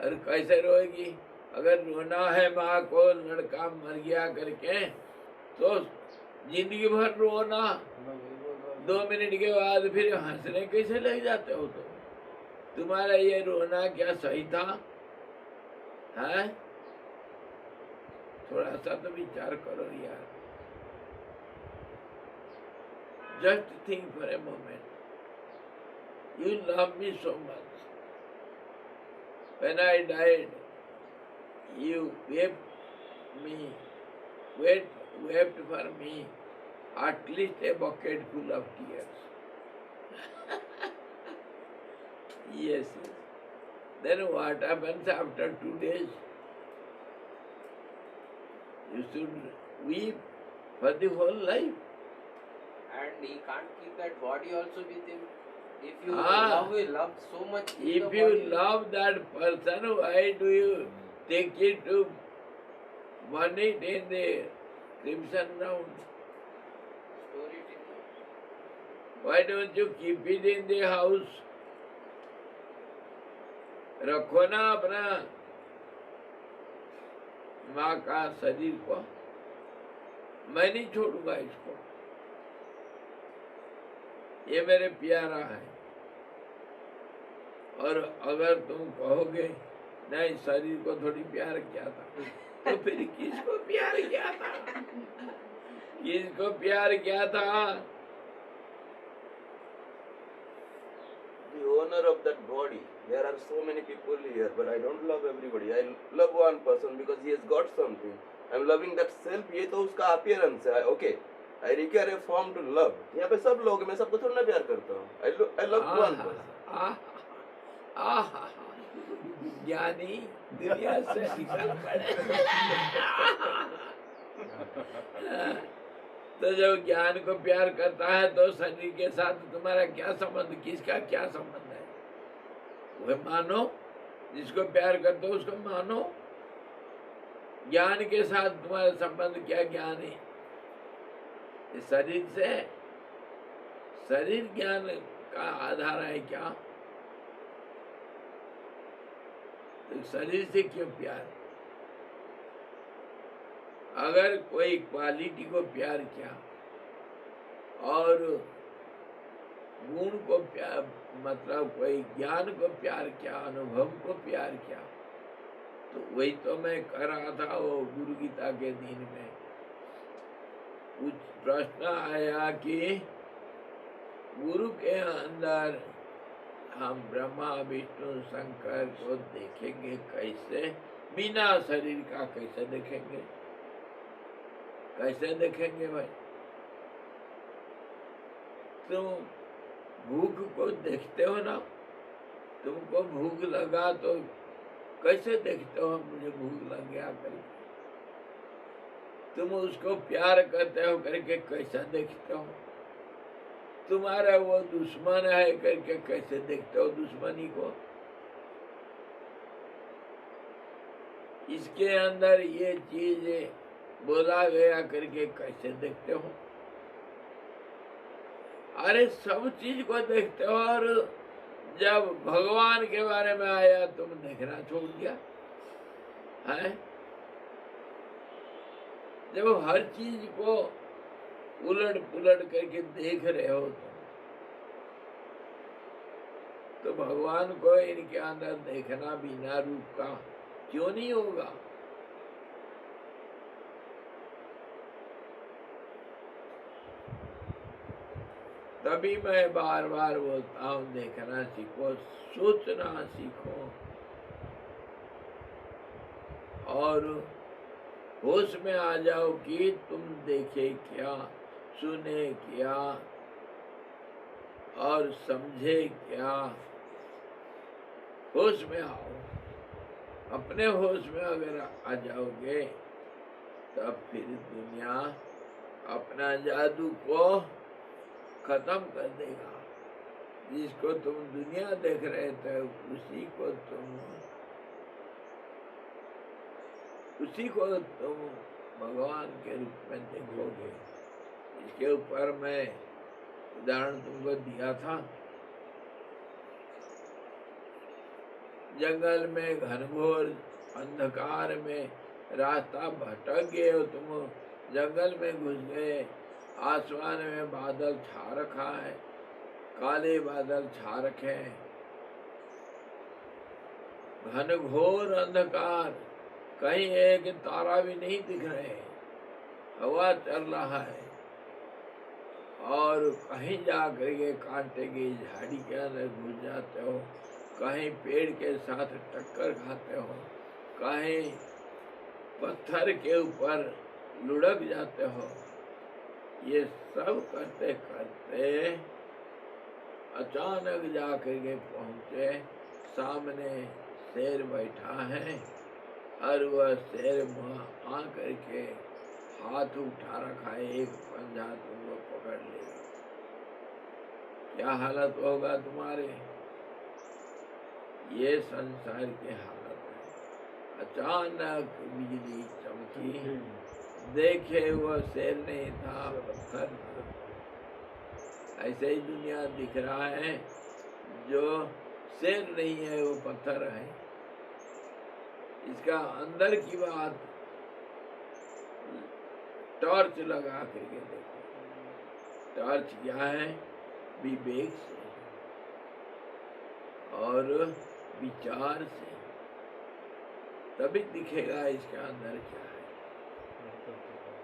और कैसे रोएगी? अगर रोना है माँ को लड़का मर गया करके तो जिंदगी भर रोना, 2 मिनट के बाद फिर हंसने कैसे लग जाते हो? तो तुम्हारा ये रोना क्या सही था? है? थोड़ा सा तो विचार करो यार। Just think for a moment, you love me so much, when I died you wept for me at least a bucket full of tears. Yes. Then what happens after 2 days? You should weep for the whole life. And he can't keep that body also with him. If you love so much. If you love that person, why do you take it to burn it in the crimson ground? Why don't you keep it in the house? रखो ना अपना माँ का शरीर को। मैं नहीं छोड़ूंगा इसको, ये मेरे प्यारा है। और अगर तुम कहोगे नहीं शरीर को थोड़ी प्यार किया था, तो फिर किसको प्यार किया था? किसको प्यार किया था? The owner of that body. There are so many people here, but I don't love everybody. I love one person because he has got something. I'm loving that self. ये तो उसका appearance है, okay. I require a form to love. यहाँ पे सब लोग, मैं सबको थोड़ा ना प्यार करता हूँ। आई लव वन बस। आहा, ज्ञानी दुनिया से निकल पड़े। तो जब ज्ञान को प्यार करता है तो शरीर के साथ तुम्हारा क्या संबंध, किसका क्या संबंध है? वह मानो, जिसको प्यार करते हो उसको मानो। ज्ञान के साथ तुम्हारा संबंध क्या? ज्ञान है इस शरीर से, शरीर ज्ञान का आधार है क्या? तो शरीर से क्यों प्यार? अगर कोई क्वालिटी को प्यार किया और गुण को प्यार, मतलब कोई ज्ञान को प्यार किया, अनुभव को प्यार किया, तो वही तो मैं कर रहा था वो गुरु गीता के दिन में। कुछ प्रश्न आया कि गुरु के अंदर हम ब्रह्मा विष्णु शंकर को देखेंगे कैसे? बिना शरीर का कैसे देखेंगे? कैसे देखेंगे भाई? तुम भूख को देखते हो ना, तुमको भूख लगा तो कैसे देखते हो मुझे भूख लग गया करके? तुम उसको प्यार करते हो करके कैसा देखते हो? तुम्हारा वो दुश्मन है करके कैसे देखते हो दुश्मनी को? इसके अंदर ये चीज बोला गया करके कैसे देखते हो? अरे सब चीज को देखते हो, और जब भगवान के बारे में आया तुम देखना छोड़ दिया है? जब हर चीज को उलट पुलट करके देख रहे हो तो भगवान को इनके अंदर देखना बिना रूप का क्यों नहीं होगा? तभी मैं बार बार बोलता हूँ देखना सीखो, सोचना सीखो, और होश में आ जाओ कि तुम देखे क्या, सुने क्या और समझे क्या। होश में आओ। अपने होश में अगर आ जाओगे तब फिर दुनिया अपना जादू को खत्म कर देगा। जिसको तुम दुनिया देख रहे थे उसी को तुम भगवान के रूप में देखोगे। इसके ऊपर मैं उदाहरण तुमको दिया था। जंगल में घनघोर अंधकार में रास्ता भटक गए हो तुम, जंगल में घुस गए, आसमान में बादल छा रखा है, काले बादल छा रखे हैं, घनघोर अंधकार, कहीं एक तारा भी नहीं दिख रहे, हवा चल रहा है, और कहीं जाकर के कांटे की झाड़ी के अंदर घुस जाते हो, कहीं पेड़ के साथ टक्कर खाते हो, कहीं पत्थर के ऊपर लुढ़क जाते हो। ये सब करते करते अचानक जाकर के पहुंचे, सामने शेर बैठा है और वह शेर वहाँ आकर के हाथ उठा रखा है, एक पंजा तुमको पकड़ लेगा। क्या हालत होगा तुम्हारे? ये संसार की हालत है। अचानक बिजली चमकी, देखे वह शेर नहीं था, पत्थर था। ऐसे ही दुनिया दिख रहा है, जो शेर नहीं है वो पत्थर है। इसका अंदर की बात टॉर्च लगा करके देखो। टॉर्च क्या है? विवेक से और विचार से, तभी दिखेगा इसके अंदर क्या है।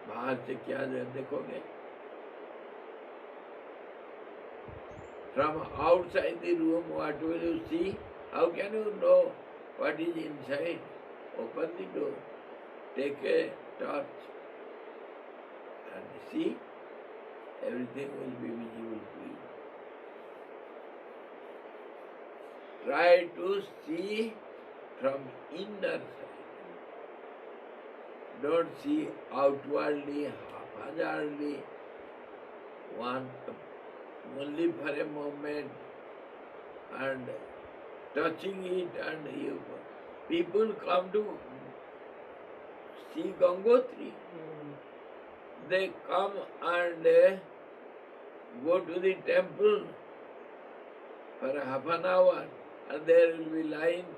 बाहर से क्या देखोगे? From outside the room, what will you see? How can you know what is inside? Open the door, take a torch and see everything will be visible to you. Try to see from inner side. Don't see outwardly, haphazardly, only for a moment and touching it, and you. People come to see Gangotri. They come and go to the temple for half an hour, and there will be line,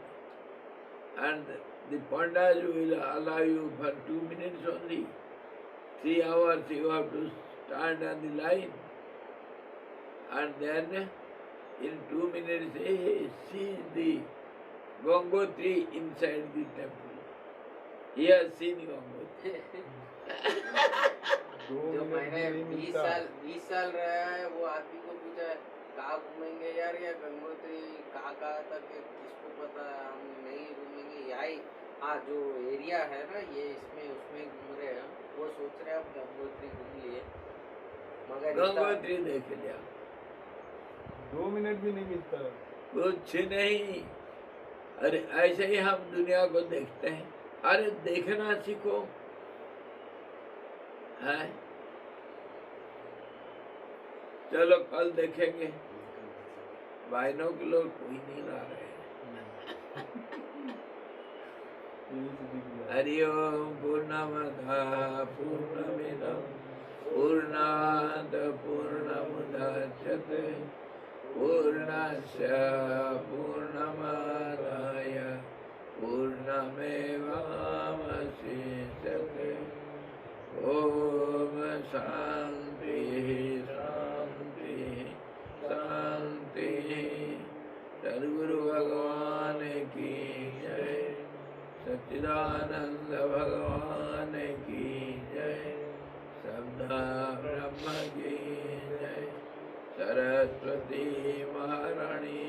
and the Pandas will allow you for 2 minutes only. 3 hours you have to stand on the line, and then in 2 minutes see the Gangotri inside the temple. He has seen Gangotri. जो मैंने 20 साल रहा है वो आदमी को पूछा कहाँ घूमेंगे यार, या गंगोत्री कहाँ तक किसको पता, हम नहीं घूमेंगे यहाँ ही। हाँ, जो एरिया है ना ये इसमें उसमें घूम रहे हैं, वो सोच रहे हैं हम गंगोत्री घूम लिए, मगर गंगोत्री देख लिया, 2 मिनट भी नहीं मिलता, कुछ नहीं। अरे ऐसे ही हम दुनिया को देखते हैं। अरे देखना सीखो है। चलो कल देखेंगे। बाइनोकुलर कोई नहीं ला रहे। हरि ओम पूर्णमदः पूर्णमिदं पूर्णात् पूर्णमुदच्यते पूर्णस्य पूर्णमादाय पूर्णमेवावशिष्यते। ओम शांति शांति शांति। सद्गुरु भगवान की जय, सच्चिदानंद भगवान की जय, सबदा ब्रह्म की जय, सरस्वती महारानी